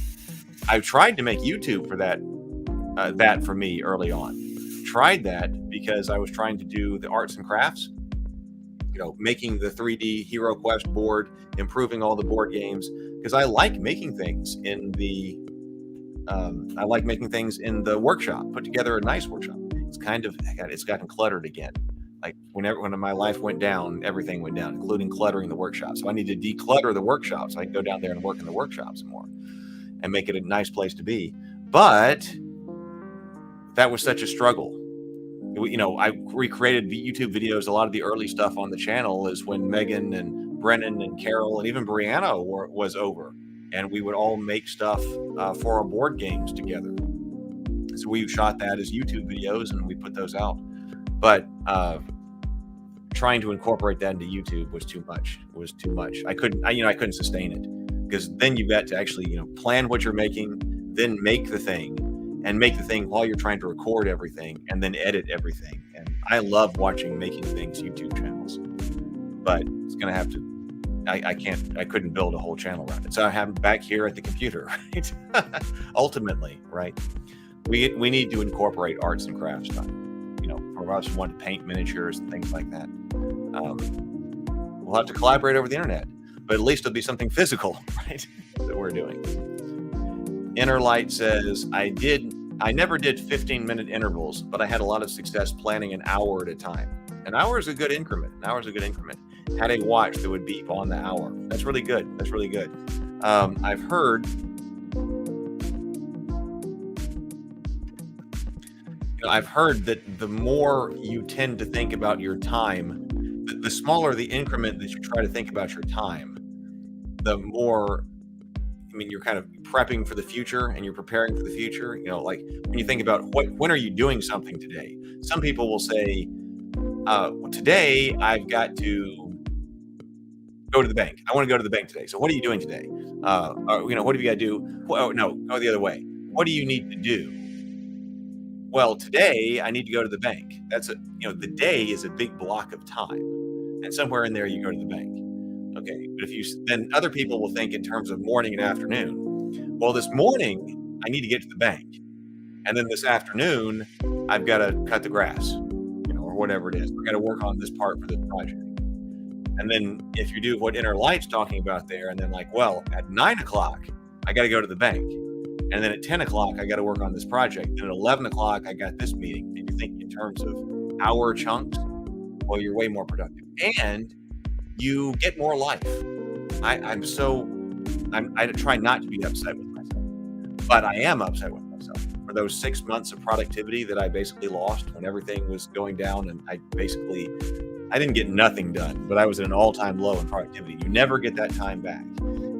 to make YouTube for that for me early on. Tried that because I was trying to do the arts and crafts, making the 3D Hero Quest board, improving all the board games, because I like making things in the workshop, put together a nice workshop. It's gotten cluttered again. Like when my life went down, everything went down, including cluttering the workshop. So I need to declutter the workshop so I can go down there and work in the workshop some more and make it a nice place to be. But that was such a struggle. I recreated YouTube videos. A lot of the early stuff on the channel is when Megan and Brennan and Carol and even Brianna was over, and we would all make stuff for our board games together. So we shot that as YouTube videos and we put those out. But trying to incorporate that into YouTube was too much. It was too much. I couldn't sustain it, because then you've got to actually plan what you're making, then make the thing. And make the thing while you're trying to record everything and then edit everything. And I love watching making things YouTube channels, but it's going to have to, I couldn't build a whole channel around it. So I have it back here at the computer, right? Ultimately, right? We need to incorporate arts and crafts stuff. For us who want to paint miniatures and things like that. We'll have to collaborate over the internet, but at least it'll be something physical, right? That we're doing. Inner Light says, I never did 15-minute intervals, but I had a lot of success planning an hour at a time. An hour is a good increment. Had a watch that would beep on the hour. That's really good. I've heard that the more you tend to think about your time, the smaller the increment that you try to think about your time, the more, you're kind of prepping for the future and you're preparing for the future. Like when you think about when are you doing something today? Some people will say, today I've got to go to the bank. I want to go to the bank today. So what are you doing today? What have you got to do? Oh, no, go the other way. What do you need to do? Well, today I need to go to the bank. That's the day is a big block of time. And somewhere in there you go to the bank. Okay, but then other people will think in terms of morning and afternoon. Well, this morning I need to get to the bank, and then this afternoon I've got to cut the grass, or whatever it is. I've got to work on this part for this project. And then if you do what Inner Light's talking about there, and then at 9 o'clock I got to go to the bank, and then at 10 o'clock I got to work on this project, and at 11 o'clock I got this meeting. And you think in terms of hour chunks, well, you're way more productive, and you get more life. I try not to be upset with myself, but I am upset with myself for those 6 months of productivity that I basically lost when everything was going down, and I didn't get nothing done, but I was at an all-time low in productivity. You never get that time back.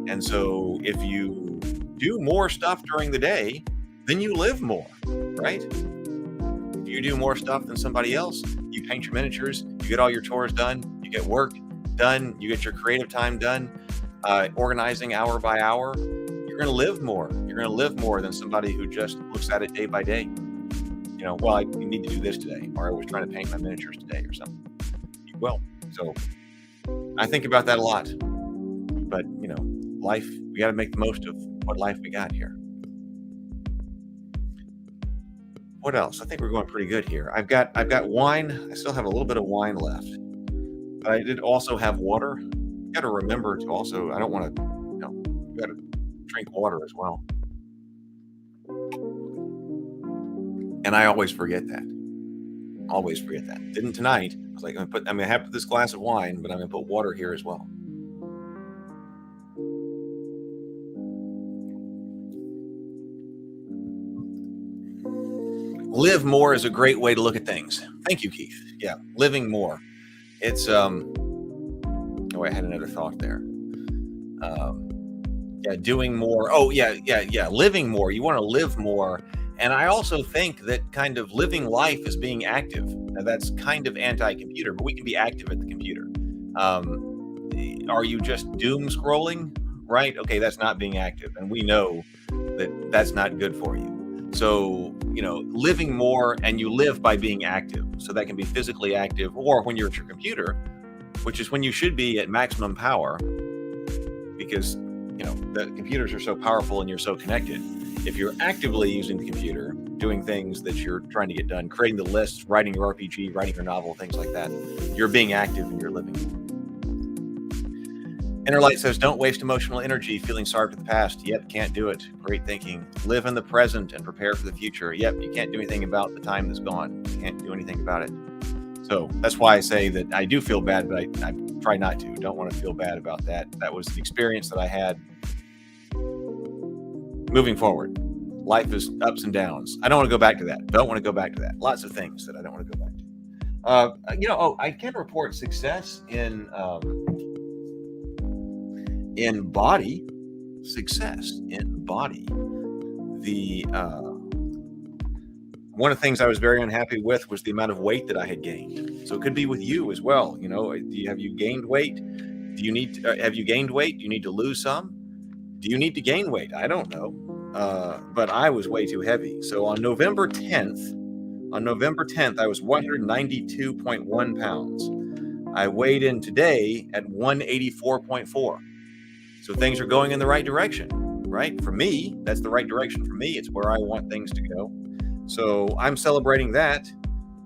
And so if you do more stuff during the day, then you live more, right? If you do more stuff than somebody else, you paint your miniatures, you get all your chores done, you get work done, you get your creative time done, organizing hour by hour, you're going to live more. You're going to live more than somebody who just looks at it day by day. I need to do this today, or I was trying to paint my miniatures today or something. You will. So I think about that a lot. But, life, we got to make the most of what life we got here. What else? I think we're going pretty good here. I've got wine. I still have a little bit of wine left. But I did also have water. You got to remember to also, I don't want to, you got to drink water as well. And I always forget that. Didn't tonight. I was like, I'm going to have this glass of wine, but I'm going to put water here as well. live more is a great way to look at things. Thank you, Keith. Yeah, living more. It's oh, I had another thought there. Yeah, doing more. Oh, yeah. Living more. You want to live more. And I also think that kind of living life is being active. Now, that's kind of anti-computer, but we can be active at the computer. Are you just doom scrolling? Right? Okay, that's not being active. And we know that that's not good for you. So, living more, and you live by being active. So that can be physically active, or when you're at your computer, which is when you should be at maximum power, because the computers are so powerful and you're so connected. If you're actively using the computer, doing things that you're trying to get done, creating the lists, writing your RPG, writing your novel, things like that, you're being active and you're living. Innerlight says, don't waste emotional energy feeling sorry for the past. Yep, can't do it. Great thinking. Live in the present and prepare for the future. Yep, you can't do anything about the time that's gone. You can't do anything about it. So that's why I say that I do feel bad, but I try not to. Don't want to feel bad about that. That was an experience that I had. Moving forward, life is ups and downs. I don't want to go back to that. Don't want to go back to that. Lots of things that I don't want to go back to. I can report success in body. Success in body. One of the things I was very unhappy with was the amount of weight that I had gained. So it could be with you as well. Have you gained weight? Have you gained weight? Do you need to lose some? Do you need to gain weight? I don't know. But I was way too heavy. So on November 10th, I was 192.1 pounds. I weighed in today at 184.4. So things are going in the right direction, right? For me, that's the right direction for me. It's where I want things to go. So I'm celebrating that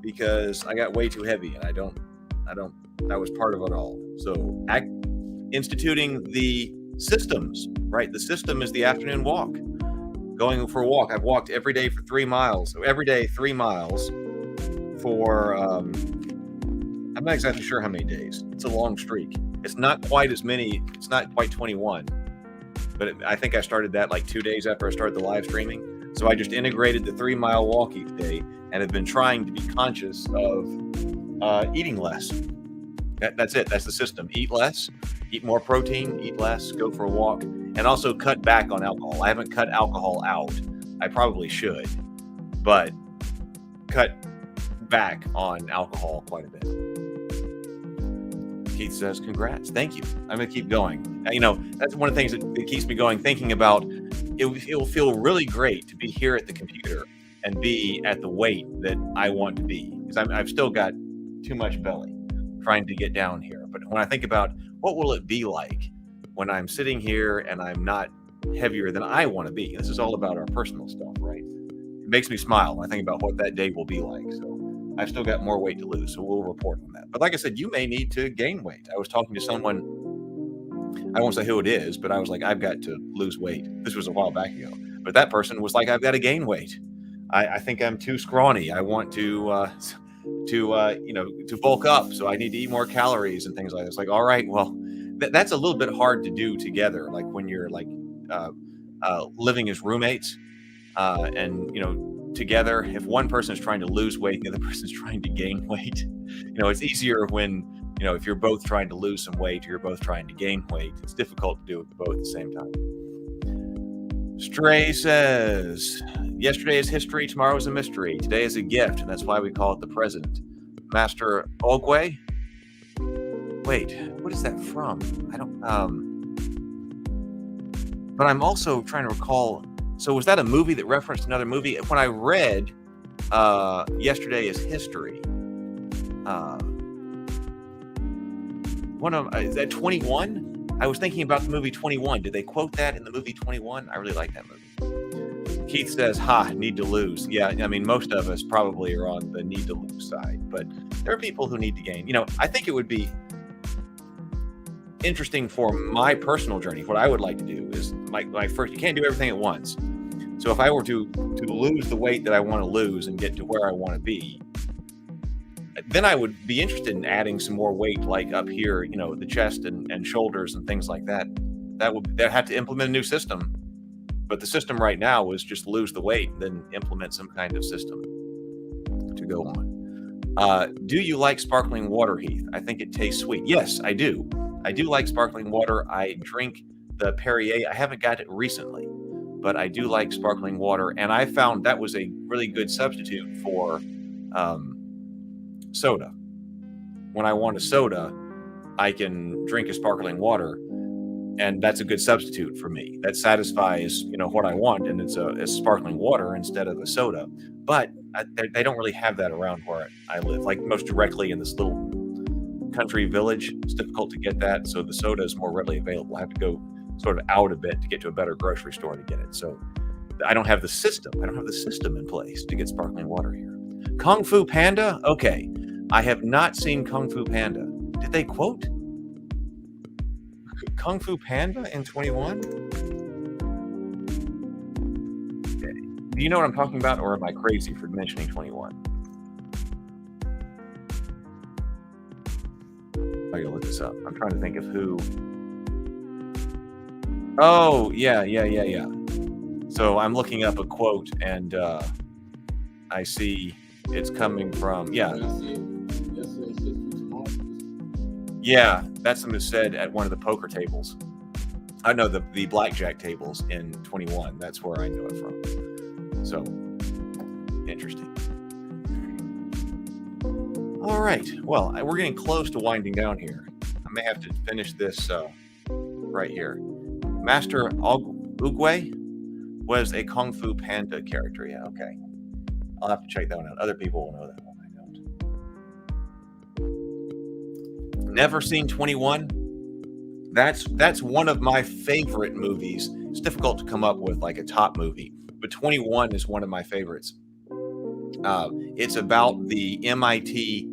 because I got way too heavy, and I don't, that was part of it all. So instituting the systems, right? The system is the afternoon walk, going for a walk. I've walked every day for 3 miles. So every day, 3 miles for, I'm not exactly sure how many days. It's a long streak. It's not quite as many. It's not quite 21, but I think I started that like 2 days after I started the live streaming. So I just integrated the 3 mile walk each day and have been trying to be conscious of eating less. That's it. That's the system. Eat less, eat more protein, eat less, go for a walk, and also cut back on alcohol. I haven't cut alcohol out. I probably should, but cut back on alcohol quite a bit. Keith says, congrats. Thank you. I'm going to keep going. That's one of the things that keeps me going, thinking about it will feel really great to be here at the computer and be at the weight that I want to be, because I've still got too much belly trying to get down here. But when I think about what will it be like when I'm sitting here and I'm not heavier than I want to be, this is all about our personal stuff, right? It makes me smile when I think about what that day will be like. So I've still got more weight to lose, so we'll report on that. But like I said, you may need to gain weight. I was talking to someone, I won't say who it is, but I was like, I've got to lose weight. This was a while back ago. But that person was like, I've got to gain weight. I think I'm too scrawny. I want to bulk up. So I need to eat more calories and things like that. It's like, all right, well, that's a little bit hard to do together. Like when you're living as roommates and, together, if one person is trying to lose weight, the other person is trying to gain weight, it's easier when, if you're both trying to lose some weight or you're both trying to gain weight. It's difficult to do it both at the same time. Stray says, yesterday is history, tomorrow is a mystery. Today is a gift, and that's why we call it the present. Master Ogwe? Wait, what is that from? But I'm also trying to recall, so was that a movie that referenced another movie? When I read yesterday is history, is that 21? I was thinking about the movie 21. Did they quote that in the movie 21? I really like that movie. Keith says, need to lose. Yeah, I mean, most of us probably are on the need to lose side, but there are people who need to gain. I think it would be interesting for my personal journey. What I would like to do is, first, you can't do everything at once. So if I were to lose the weight that I want to lose and get to where I want to be, then I would be interested in adding some more weight, like up here, the chest and shoulders and things like that. They'd have to implement a new system. But the system right now is just lose the weight and then implement some kind of system. go on. Do you like sparkling water, Heath? I think it tastes sweet. Yes, I do. I do like sparkling water. I drink the Perrier. I haven't got it recently, but I do like sparkling water. And I found that was a really good substitute for soda. When I want a soda, I can drink a sparkling water, and that's a good substitute for me. That satisfies, what I want, and it's a sparkling water instead of a soda. But they don't really have that around where I live, like most directly in this little country village. It's difficult to get that, so the soda is more readily available. I have to go sort of out a bit to get to a better grocery store to get it. So I don't have the system. I don't have the system in place to get sparkling water here. Kung Fu Panda? Okay. I have not seen Kung Fu Panda. Did they quote Kung Fu Panda in 21? Do you know what I'm talking about, or am I crazy for mentioning 21? I gotta look this up. I'm trying to think of who. Oh, yeah. So I'm looking up a quote, and I see it's coming from, yeah, that's something said at one of the poker tables. I know the blackjack tables in 21. That's where I know it from. So, interesting. All right. Well, we're getting close to winding down here. I may have to finish this right here. Master Oogway was a Kung Fu Panda character. Yeah, okay. I'll have to check that one out. Other people will know that one. I don't. Never seen 21. That's one of my favorite movies. It's difficult to come up with like a top movie, but 21 is one of my favorites. It's about the MIT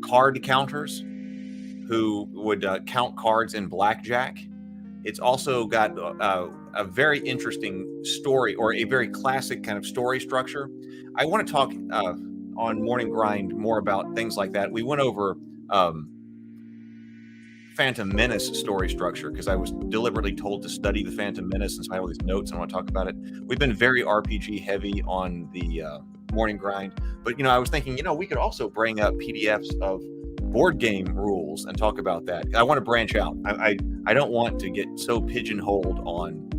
card counters who would count cards in blackjack. It's also got a very interesting story, or a very classic kind of story structure. I want to talk on Morning Grind more about things like that. We went over Phantom Menace story structure because I was deliberately told to study the Phantom Menace, and so I have all these notes and I want to talk about it. We've been very RPG heavy on the Morning Grind, but I was thinking, we could also bring up PDFs of board game rules and talk about that. I want to branch out. I don't want to get so pigeonholed on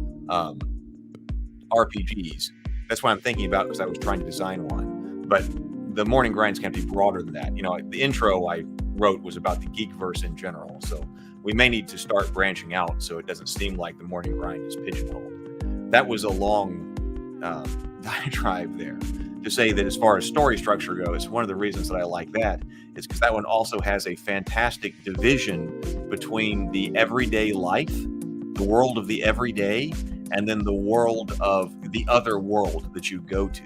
RPGs. That's what I'm thinking about, because I was trying to design one. But the Morning Grind's can be broader than that. The intro I wrote was about the Geekverse in general, so we may need to start branching out so it doesn't seem like the Morning Grind is pigeonholed. That was a long diatribe there to say that as far as story structure goes, one of the reasons that I like that is because that one also has a fantastic division between the everyday life, the world of the everyday, and then the world of the other world that you go to.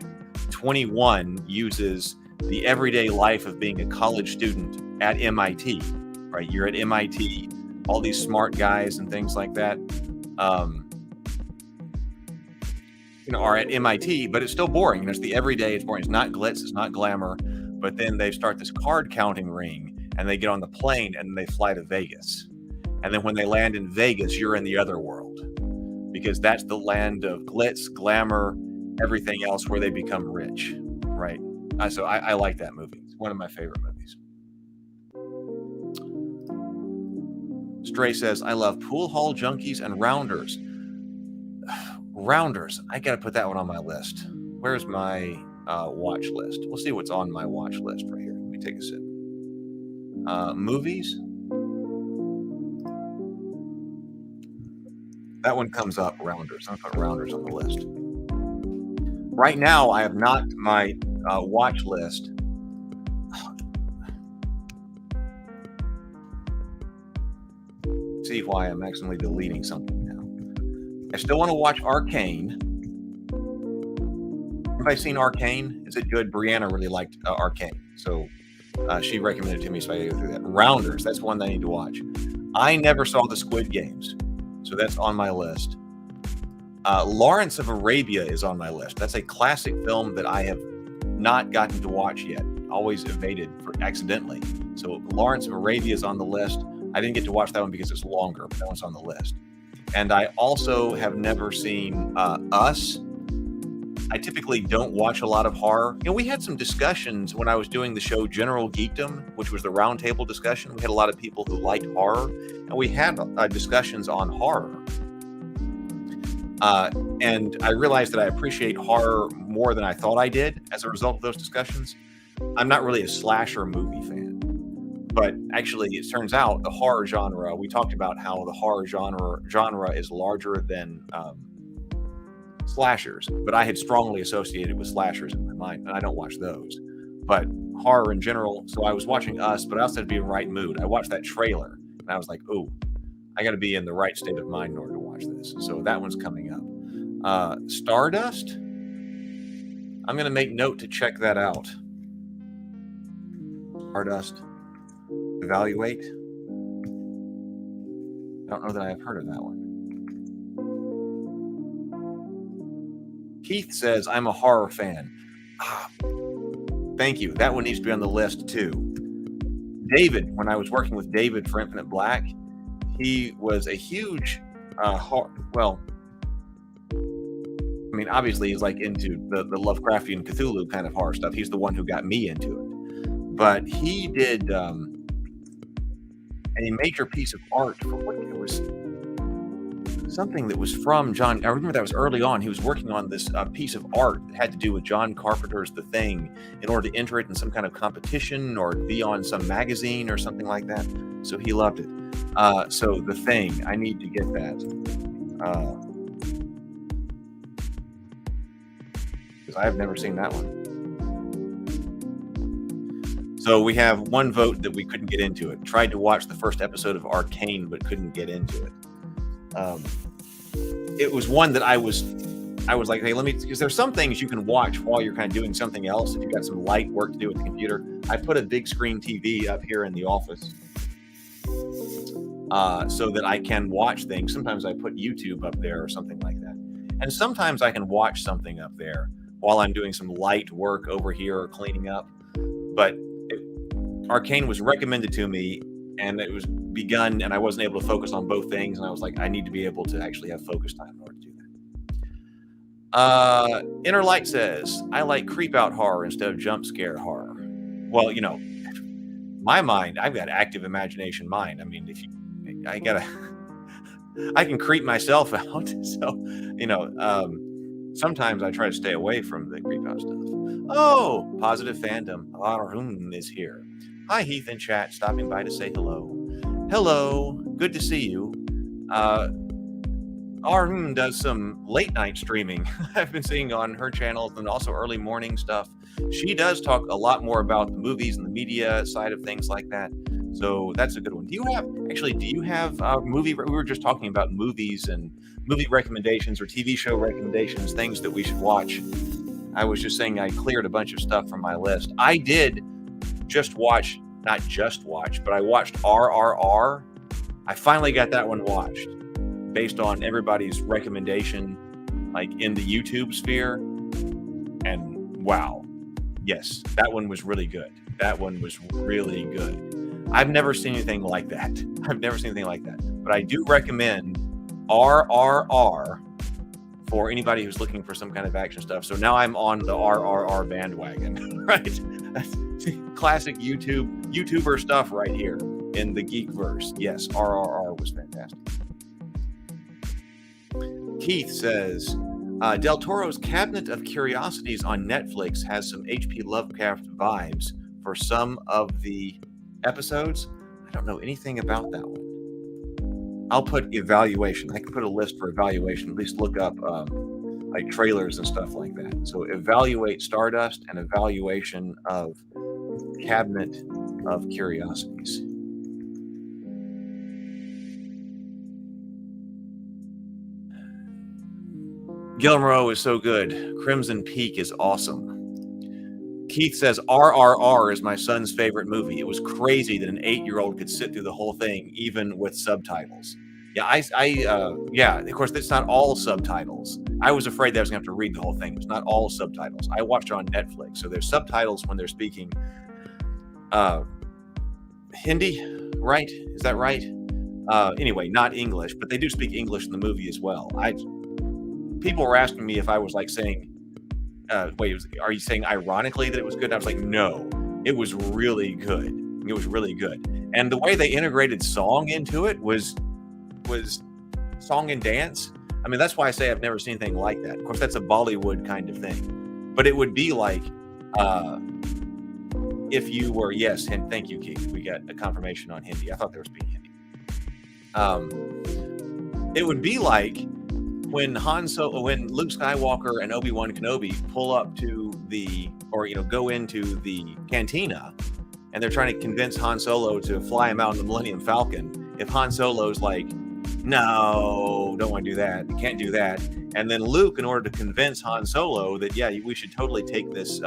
21 uses the everyday life of being a college student at MIT, right? You're at MIT, all these smart guys and things like that, are at MIT, but it's still boring. It's the everyday, it's boring. It's not glitz, it's not glamour. But then they start this card counting ring, and they get on the plane and they fly to Vegas. And then when they land in Vegas, you're in the other world, because that's the land of glitz, glamour, everything else, where they become rich, right? So I like that movie. It's one of my favorite movies. Stray says, I love pool hall junkies and rounders. Rounders, I gotta put that one on my list. Where's my watch list? We'll see what's on my watch list right here. Let me take a sip. Movies. That one comes up, rounders. I'm gonna put rounders on the list. Right now, I have not my watch list. See why I'm accidentally deleting something now. I still want to watch Arcane. Everybody seen Arcane? Is it good? Brianna really liked Arcane, so she recommended it to me, so I go through that. Rounders, that's one that I need to watch. I never saw the Squid Games, so that's on my list. Lawrence of Arabia is on my list. That's a classic film that I have not gotten to watch yet. Always evaded accidentally. So Lawrence of Arabia is on the list. I didn't get to watch that one because it's longer, but that one's on the list. And I also have never seen Us. I typically don't watch a lot of horror. We had some discussions when I was doing the show General Geekdom, which was the roundtable discussion. We had a lot of people who liked horror, and we had discussions on horror. And I realized that I appreciate horror more than I thought I did as a result of those discussions. I'm not really a slasher movie fan, but actually it turns out the horror genre, we talked about how the horror genre is larger than slashers, but I had strongly associated with slashers in my mind, and I don't watch those. But horror in general, so I was watching Us, but I also had to be in the right mood. I watched that trailer, and I was like, oh, I got to be in the right state of mind in order to watch this. So that one's coming up. Stardust? I'm going to make note to check that out. Stardust. Evaluate. I don't know that I've heard of that one. Keith says, I'm a horror fan. Thank you. That one needs to be on the list too. David, when I was working with David for Infinite Black, he was a huge obviously he's like into the Lovecraftian Cthulhu kind of horror stuff. He's the one who got me into it. But he did a major piece of art for what it was, something that was from John. I remember that was early on. He was working on this piece of art that had to do with John Carpenter's The Thing in order to enter it in some kind of competition or be on some magazine or something like that. So he loved it. So The Thing, I need to get that. Because I have never seen that one. So we have one vote that we couldn't get into it. Tried to watch the first episode of Arcane, but couldn't get into it. It was one that I was like, hey, because there's some things you can watch while you're kind of doing something else. If you've got some light work to do with the computer, I put a big screen TV up here in the office so that I can watch things. Sometimes I put YouTube up there or something like that. And sometimes I can watch something up there while I'm doing some light work over here or cleaning up. But Arcane was recommended to me, and it was begun, and I wasn't able to focus on both things, and I was like, I need to be able to actually have focus time in order to do that. Inner Light says, I like creep out horror instead of jump scare horror. Well, my mind, I've got active imagination mind. I mean, I can creep myself out. So, sometimes I try to stay away from the creep out stuff. Oh, Positive Fandom Arun is here. Hi, Heath in chat, stopping by to say hello. Hello, good to see you. Arun does some late night streaming. I've been seeing on her channels and also early morning stuff. She does talk a lot more about the movies and the media side of things like that. So that's a good one. Do you have movie? We were just talking about movies and movie recommendations or TV show recommendations, things that we should watch. I was just saying I cleared a bunch of stuff from my list. I did not just watch, but I watched RRR. I finally got that one watched based on everybody's recommendation, like in the YouTube sphere. And wow, yes, that one was really good. I've never seen anything like that. But I do recommend RRR for anybody who's looking for some kind of action stuff. So now I'm on the RRR bandwagon, right? That's classic YouTuber stuff right here in the Geekverse. Yes, RRR was fantastic. Keith says, Del Toro's Cabinet of Curiosities on Netflix has some H.P. Lovecraft vibes for some of the episodes. I don't know anything about that one. I'll put evaluation. I can put a list for evaluation, at least look up like trailers and stuff like that. So evaluate Stardust and evaluation of Cabinet of Curiosities. Gilmore is so good. Crimson Peak is awesome. Keith says RRR is my son's favorite movie. It was crazy that an 8-year-old could sit through the whole thing, even with subtitles. Yeah, of course, it's not all subtitles. I was afraid that I was going to have to read the whole thing. It's not all subtitles. I watched it on Netflix, so there's subtitles when they're speaking Hindi, right? Is that right? Anyway, not English, but they do speak English in the movie as well. People were asking me if I was like saying wait, are you saying ironically that it was good? And I was like, no, it was really good. It was really good. And the way they integrated song into it was song and dance. I mean, that's why I say I've never seen anything like that. Of course, that's a Bollywood kind of thing, but it would be like if you were, yes, and thank you, Keith. We got a confirmation on Hindi. I thought there was being Hindi. It would be like when when Luke Skywalker and Obi-Wan Kenobi pull up to go into the cantina, and they're trying to convince Han Solo to fly him out in the Millennium Falcon. If Han Solo's like, no, don't want to do that, you can't do that, and then Luke, in order to convince Han Solo that we should totally take this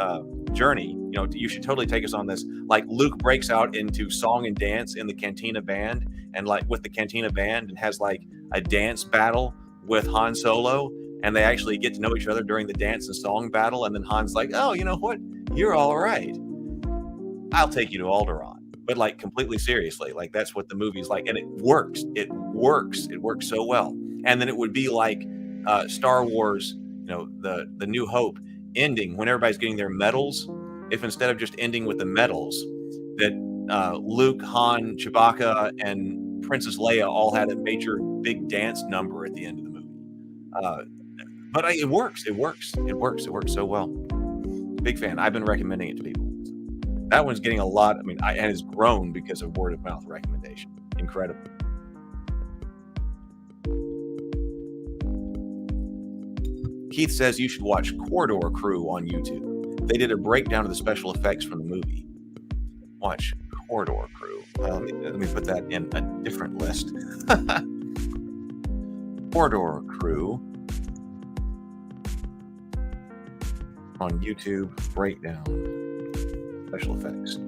journey, you should totally take us on this. Like Luke breaks out into song and dance in the Cantina band, and like with the Cantina band, and has like a dance battle with Han Solo, and they actually get to know each other during the dance and song battle. And then Han's like, "Oh, you know what? You're all right. I'll take you to Alderaan." But like completely seriously, like that's what the movie's like, and it works. It works so well. And then it would be like Star Wars, the New Hope ending when everybody's getting their medals. If instead of just ending with the medals, that Luke, Han, Chewbacca, and Princess Leia all had a major big dance number at the end of the movie. But it works. It works so well. Big fan. I've been recommending it to people. That one's getting a lot. I mean, it has grown because of word of mouth recommendation. Incredible. Keith says you should watch Corridor Crew on YouTube. They did a breakdown of the special effects from the movie. Watch Corridor Crew. Let me put that in a different list. Corridor Crew on YouTube breakdown special effects.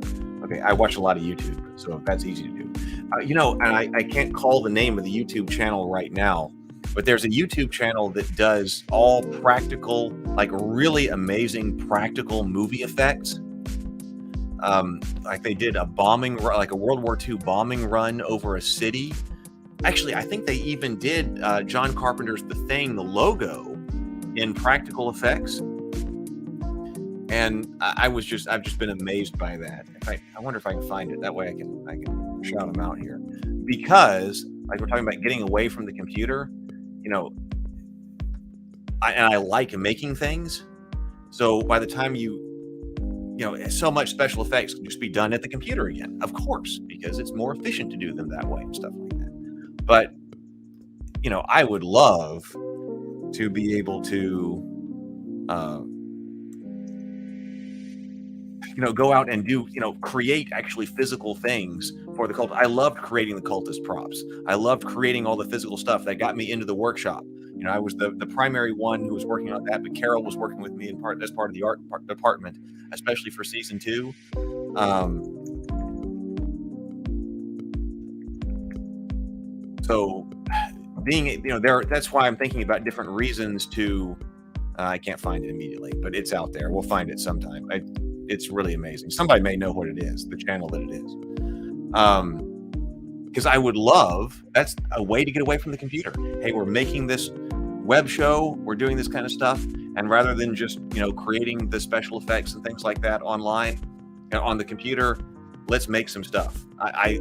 Okay, I watch a lot of YouTube, so that's easy to do. And I can't call the name of the YouTube channel right now, but there's a YouTube channel that does all practical, like really amazing practical movie effects. Like they did a bombing, like a World War II bombing run over a city. Actually, I think they even did John Carpenter's The Thing, the logo, in practical effects. And I've just been amazed by that. I wonder if I can find it. That way I can shout them out here. Because like we're talking about getting away from the computer, I like making things. So by the time so much special effects can just be done at the computer again, of course, because it's more efficient to do them that way and stuff like that. But, I would love to be able to, go out and do, create actually physical things for the cult. I loved creating the cultist props. I loved creating all the physical stuff that got me into the workshop. I was the primary one who was working on that, but Carol was working with me as part of the art department, especially for season 2. So being, that's why I'm thinking about different reasons to, I can't find it immediately, but it's out there. We'll find it sometime. It's really amazing. Somebody may know what it is, the channel that it is. Because I would love, that's a way to get away from the computer. Hey, we're making this web show, we're doing this kind of stuff, and rather than just, creating the special effects and things like that online, on the computer, let's make some stuff.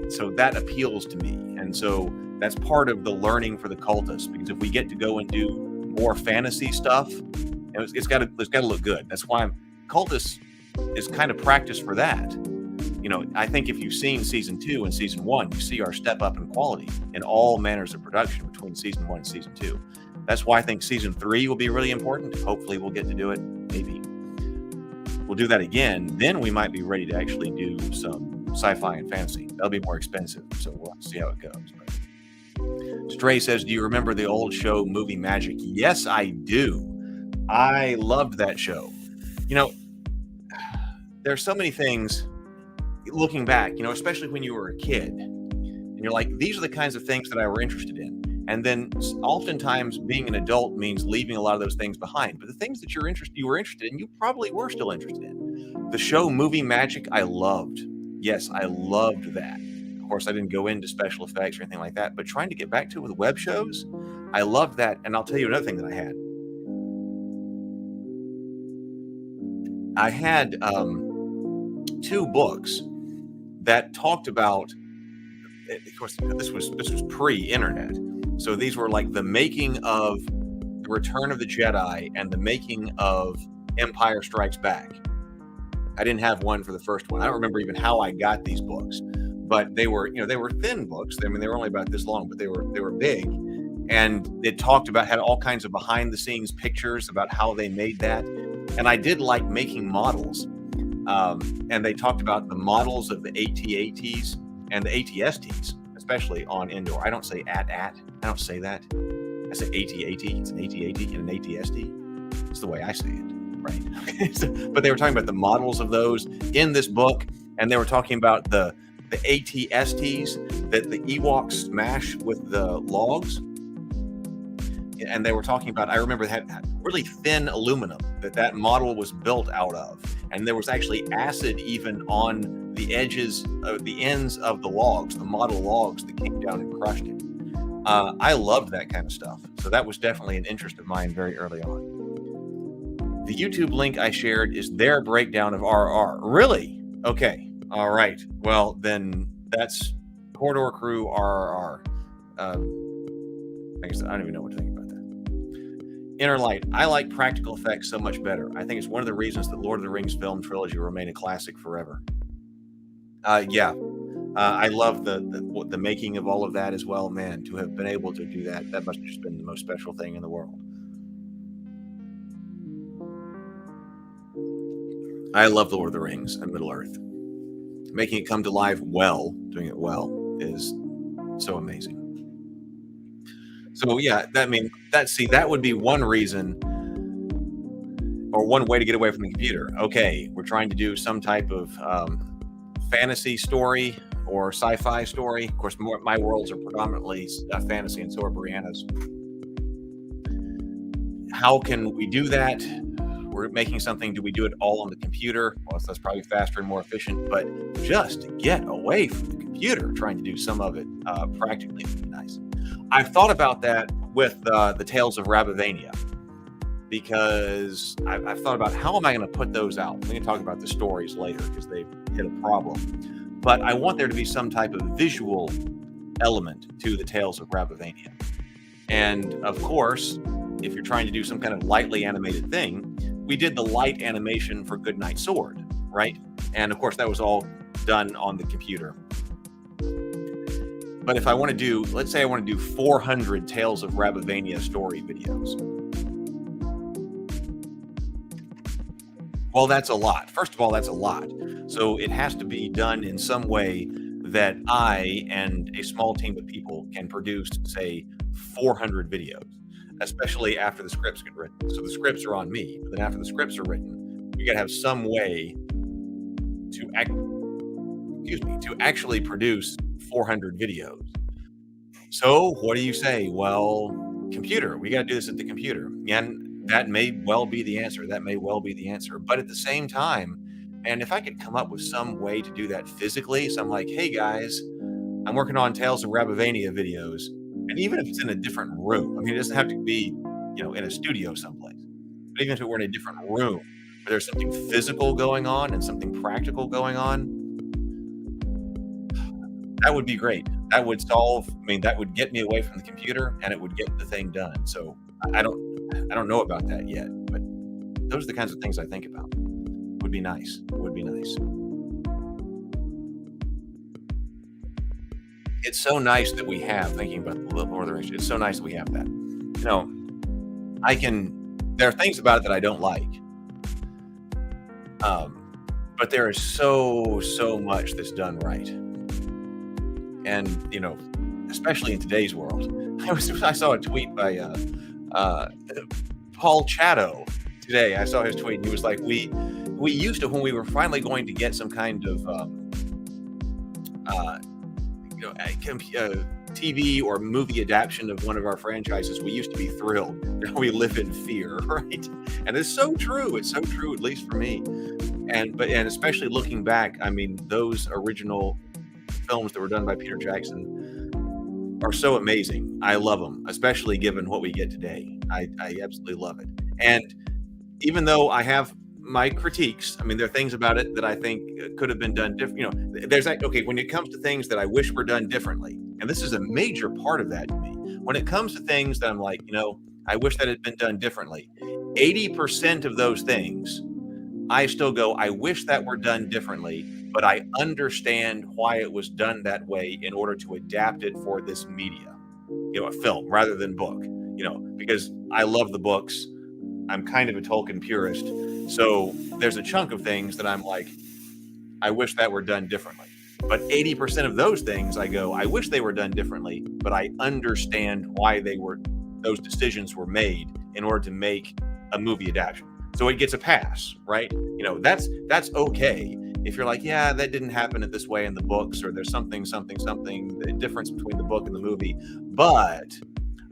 So that appeals to me. And so that's part of the learning for the cultists, because if we get to go and do more fantasy stuff, it's got to look good. That's why cultists is kind of practice for that. I think if you've seen season 2 and season 1, you see our step up in quality in all manners of production between season 1 and season 2. That's why I think season 3 will be really important. Hopefully we'll get to do it. Maybe we'll do that again. Then we might be ready to actually do some sci-fi and fantasy. That'll be more expensive, so we'll have to see how it goes. But Stray says, do you remember the old show Movie Magic? Yes, I do. I loved that show. There's so many things looking back, especially when you were a kid, and you're like, these are the kinds of things that I were interested in. And then oftentimes being an adult means leaving a lot of those things behind. But the things that you were interested in, you probably were still interested in. The show Movie Magic, I loved. Yes, I loved that. Of course, I didn't go into special effects or anything like that, but trying to get back to it with web shows, I loved that. And I'll tell you another thing that I had. I had two books that talked about. Of course, this was pre-internet, so these were like the making of the Return of the Jedi and the making of Empire Strikes Back. I didn't have one for the first one. I don't remember even how I got these books, but they were, they were thin books. I mean, they were only about this long, but they were big, and it had all kinds of behind the scenes pictures about how they made that. And I did like making models, and they talked about the models of the AT-ATs and the AT-STs, especially on Endor. I don't say AT. I don't say that. I say AT-AT. It's an AT-AT and an AT-ST. It's the way I say it, right? But they were talking about the models of those in this book, and they were talking about the AT-STs that the Ewoks smash with the logs. And they were talking about, I remember that really thin aluminum that model was built out of. And there was actually acid even on the edges of the ends of the logs, the model logs that came down and crushed it. I loved that kind of stuff. So that was definitely an interest of mine very early on. The YouTube link I shared is their breakdown of RR. Really? Okay. All right. Well, then that's Corridor Crew RRR. I guess I don't even know what to think about that. Inner Light. I like practical effects so much better. I think it's one of the reasons that Lord of the Rings film trilogy will remain a classic forever. I love the making of all of that as well. Man, to have been able to do that must have just been the most special thing in the world. I love the Lord of the Rings and Middle Earth. Making it come to life well, doing it well, is so amazing. So yeah, that would be one reason or one way to get away from the computer. Okay, we're trying to do some type of fantasy story or sci-fi story. Of course, my worlds are predominantly fantasy, and so are Brianna's. How can we do that? We're making something. Do we do it all on the computer? Well, that's probably faster and more efficient. But just to get away from the computer, trying to do some of it practically would be nice. I've thought about that with the Tales of Rabavania, because I've thought about how am I going to put those out. I'm going to talk about the stories later because they hit a problem. But I want there to be some type of visual element to the Tales of Rabavania. And of course, if you're trying to do some kind of lightly animated thing, we did the light animation for Goodnight Sword, right? And of course, that was all done on the computer. But if I want to do, let's say I want to do 400 Tales of Rabavania story videos. Well, that's a lot. First of all, that's a lot. So it has to be done in some way that I and a small team of people can produce, say, 400 videos, especially after the scripts get written. So the scripts are on me, but then after the scripts are written, we got to have some way to actually produce 400 videos. So what do you say? Well, computer, we got to do this at the computer. And that may well be the answer. But at the same time, and if I could come up with some way to do that physically, so I'm like, hey guys, I'm working on Tales of Rabavania videos. And even if it's in a different room, I mean, it doesn't have to be, in a studio someplace, but even if it were in a different room where there's something physical going on and something practical going on, that would be great. That would that would get me away from the computer and it would get the thing done. So I don't know about that yet, but those are the kinds of things I think about. Would be nice. It's so nice that we have, thinking about the Lord of the Rings, it's so nice that we have that. There are things about it that I don't like. But there is so much that's done right. And, especially in today's world. I saw a tweet by Paul Chatto today. I saw his tweet and he was like, we used to, when we were finally going to get some kind of TV or movie adaptation of one of our franchises, we used to be thrilled. Now we live in fear, right? And it's so true. It's so true, at least for me. And especially looking back, I mean, those original films that were done by Peter Jackson are so amazing. I love them, especially given what we get today. I absolutely love it. And even though I have my critiques. I mean, there are things about it that I think could have been done different. You know, there's like, okay, when it comes to things that I wish were done differently, and this is a major part of that to me. When it comes to things that I'm like, you know, I wish that had been done differently. 80% of those things, I still go, I wish that were done differently, but I understand why it was done that way in order to adapt it for this media, you know, a film rather than book, you know, because I love the books. I'm kind of a Tolkien purist. So there's a chunk of things that I'm like, I wish that were done differently. But 80% of those things I go, I wish they were done differently, but I understand why those decisions were made in order to make a movie adaptation. So it gets a pass, right? You know, that's okay. If you're like, yeah, that didn't happen in this way in the books, or there's something, the difference between the book and the movie, but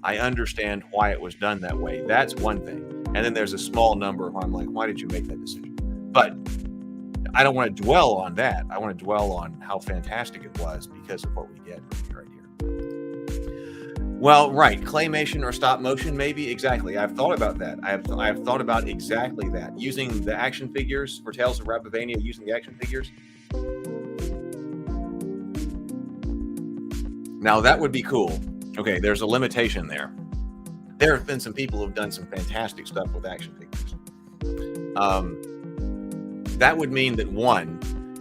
I understand why it was done that way. That's one thing. And then there's a small number where I'm like, why did you make that decision? But I don't want to dwell on that. I want to dwell on how fantastic it was because of what we get right here. Well, right. Claymation or stop motion, maybe. Exactly. I've thought about that. I've thought about exactly that. Using the action figures for Tales of Rapavania, using the action figures. Now, that would be cool. Okay, there's a limitation there. There have been some people who've done some fantastic stuff with action figures. That would mean that, one,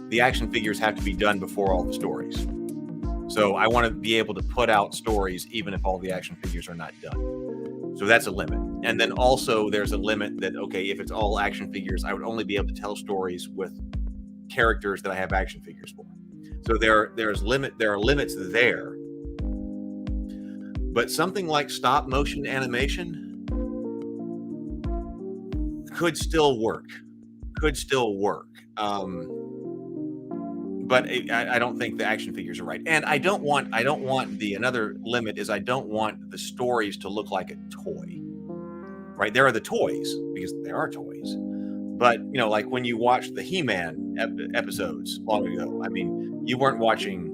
the action figures have to be done before all the stories. So I want to be able to put out stories even if all the action figures are not done. So that's a limit. And then also there's a limit that, okay, if it's all action figures, I would only be able to tell stories with characters that I have action figures for. So there are limits there. But something like stop motion animation could still work. But I don't think the action figures are right. And another limit is I don't want the stories to look like a toy, right? There are the toys because there are toys. But, you know, like when you watched the He-Man episodes long ago, I mean, you weren't watching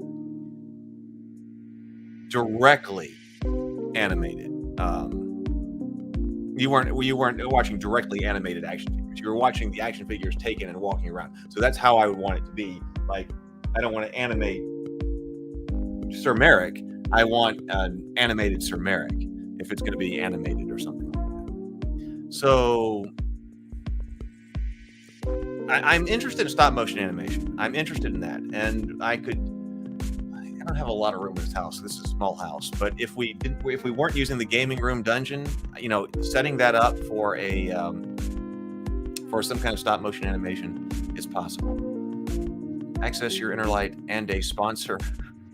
directly animated. You weren't watching directly animated action figures. You were watching the action figures taken and walking around. So that's how I would want it to be. Like, I don't want to animate Sir Merrick. I want an animated Sir Merrick if it's going to be animated or something like that. So I'm interested in stop motion animation. I'm interested in that, and I don't have a lot of room in this house. This is a small house, but if we weren't using the gaming room dungeon, you know, setting that up for some kind of stop motion animation is possible. Access your inner light and a sponsor,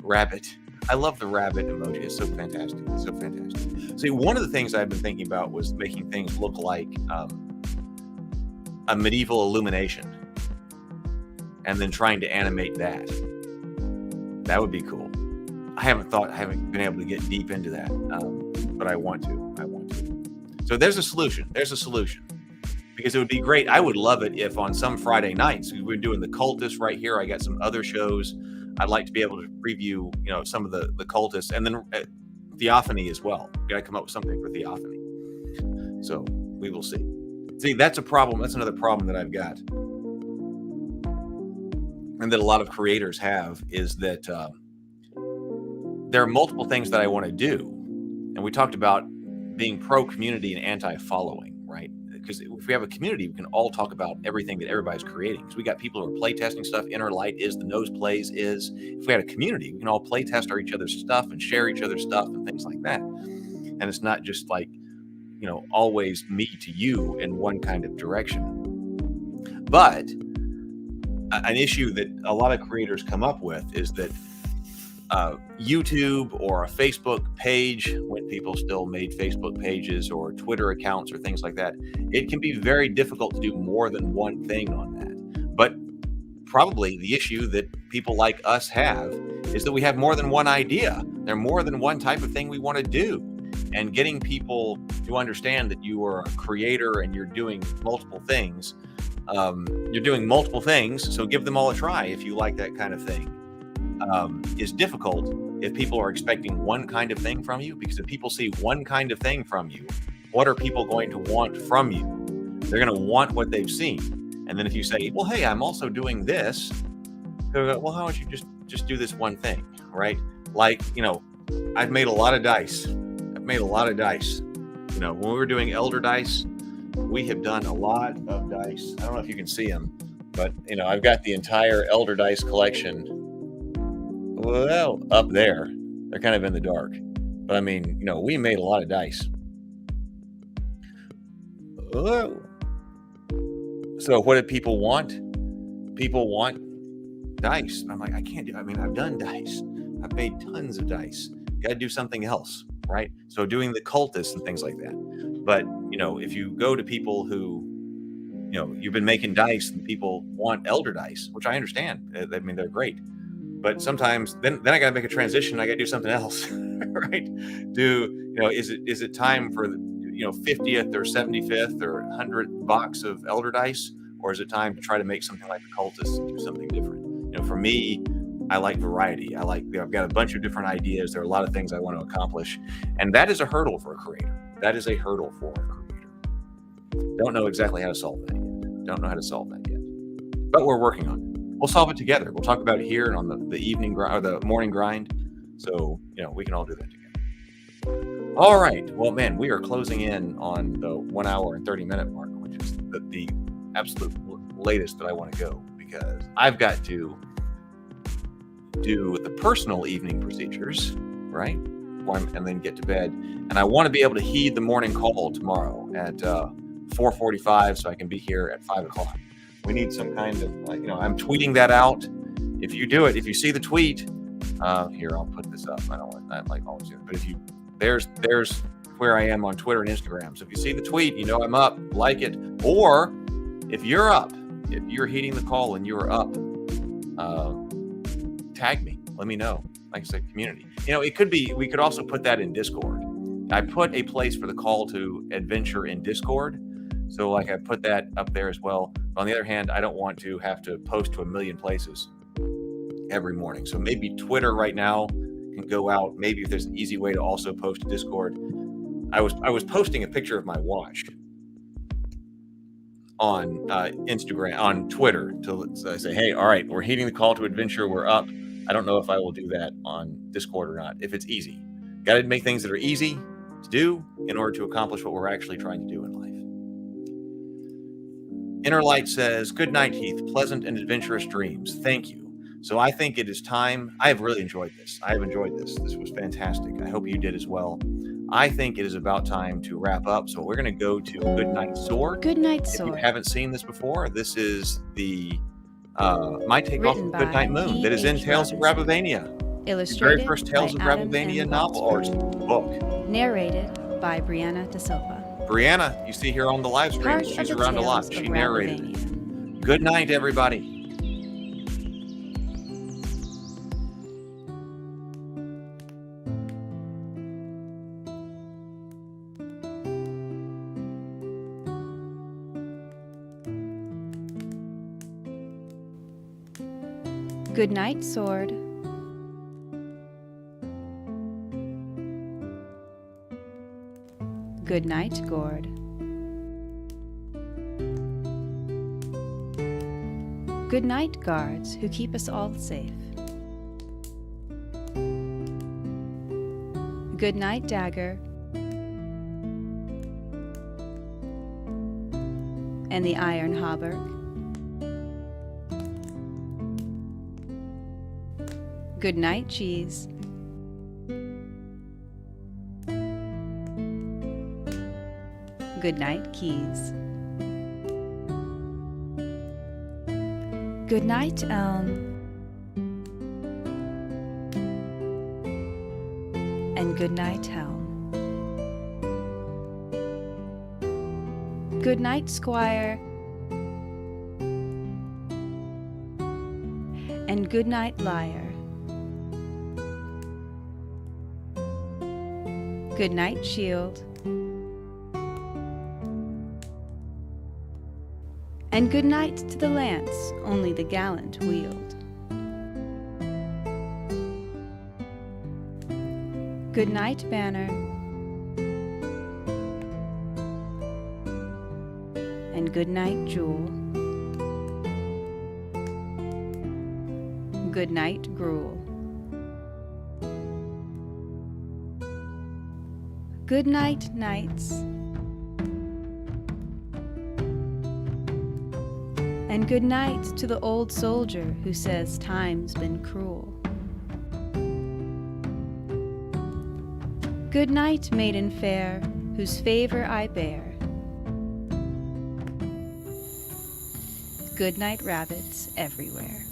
Rabbit. I love the rabbit emoji. It's so fantastic. See, one of the things I've been thinking about was making things look like a medieval illumination, and then trying to animate that. That would be cool. I haven't been able to get deep into that, but I want to. So there's a solution. Because it would be great. I would love it if on some Friday nights, we're doing the Cultists right here. I got some other shows. I'd like to be able to preview, you know, some of the Cultists, and then Theophany as well. We got to come up with something for Theophany. So we will see. See, that's a problem. That's another problem that I've got, and that a lot of creators have, is that there are multiple things that I want to do. And we talked about being pro-community and anti-following, right? Because if we have a community, we can all talk about everything that everybody's creating. Because we got people who are play testing stuff. Inner Light is, the Nose Plays is. If we had a community, we can all play test each other's stuff and share each other's stuff and things like that. And it's not just like, you know, always me to you in one kind of direction. But an issue that a lot of creators come up with is that YouTube or a Facebook page, when people still made Facebook pages, or Twitter accounts or things like that, it can be very difficult to do more than one thing on that. But probably the issue that people like us have is that we have more than one idea. There are more than one type of thing we want to do. And getting people to understand that you are a creator and you're doing multiple things, so give them all a try if you like that kind of thing. Is difficult if people are expecting one kind of thing from you, because if people see one kind of thing from you, what are people going to want from you? They're going to want what they've seen. And then if you say, well, hey, I'm also doing this, they'll go, well, how about you just do this one thing, right? Like, I've made a lot of dice. When we were doing Elder Dice, we have done a lot of dice. I don't know if you can see them, but, I've got the entire Elder Dice collection, well, up there. They're kind of in the dark. But, I mean, we made a lot of dice. Oh. So what did people want? People want dice. I'm like, I can't do. I mean, I've done dice. I've made tons of dice. Got to do something else, right? So doing the cultists and things like that. But if you go to people who, you've been making dice and people want Elder Dice, which I understand. I mean, they're great. But sometimes then I got to make a transition. I got to do something else, right? Is it time for 50th or 75th or 100th box of Elder Dice, or is it time to try to make something like the cultists and do something different? For me, I like variety. I've got a bunch of different ideas. There are a lot of things I want to accomplish, and that is a hurdle for a creator. Don't know exactly how to solve that yet. But we're working on it. We'll solve it together. We'll talk about it here and on the evening or the morning grind. So, we can all do that together. All right. Well, man, we are closing in on the 1 hour and 30-minute mark, which is the absolute latest that I want to go, because I've got to do the personal evening procedures, right? And then get to bed. And I want to be able to heed the morning call tomorrow at 4:45 so I can be here at 5 o'clock. We need some kind of, I'm tweeting that out. If you do it, if you see the tweet, here, I'll put this up. I don't want that always do it. But there's where I am on Twitter and Instagram. So if you see the tweet, I'm up, like it. Or if you're up, if you're heeding the call and you're up, tag me. Let me know. Like I said, community. It could be, we could also put that in Discord. I put a place for the call to adventure in Discord. So I put that up there as well. But on the other hand, I don't want to have to post to a million places every morning. So maybe Twitter right now can go out. Maybe if there's an easy way to also post to Discord. I was posting a picture of my watch on Instagram, on Twitter, to say, hey, all right, we're heeding the call to adventure. We're up. I don't know if I will do that on Discord or not, if it's easy. Got to make things that are easy to do in order to accomplish what we're actually trying to do in life. Inner Light says, good night, Heath. Pleasant and adventurous dreams. Thank you. So I think it is time. I have really enjoyed this. This was fantastic. I hope you did as well. I think it is about time to wrap up. So we're going to go to Good Night Sword. Good Night Sword. If you haven't seen this before, this is my take off of Good Night Moon that is in Tales of Ravivania. Illustrated the very first Tales of Ravivania novel or book. Narrated by Brianna Da Silva. Brianna, you see here on the live stream, she's around a lot. She narrated it. Good night, everybody. Good night, sword. Good night, gourd. Good night, guards who keep us all safe. Good night, dagger. And the iron hauberk. Good night, cheese. Good night, keys. Good night, elm. And good night, helm. Good night, squire. And good night, liar. Good night, shield. And good night to the lance only the gallant wield. Good night, banner. And good night, jewel. good night, gruel. Good night, knights. And good night to the old soldier who says time's been cruel. Good night, maiden fair, whose favor I bear. Good night, rabbits everywhere.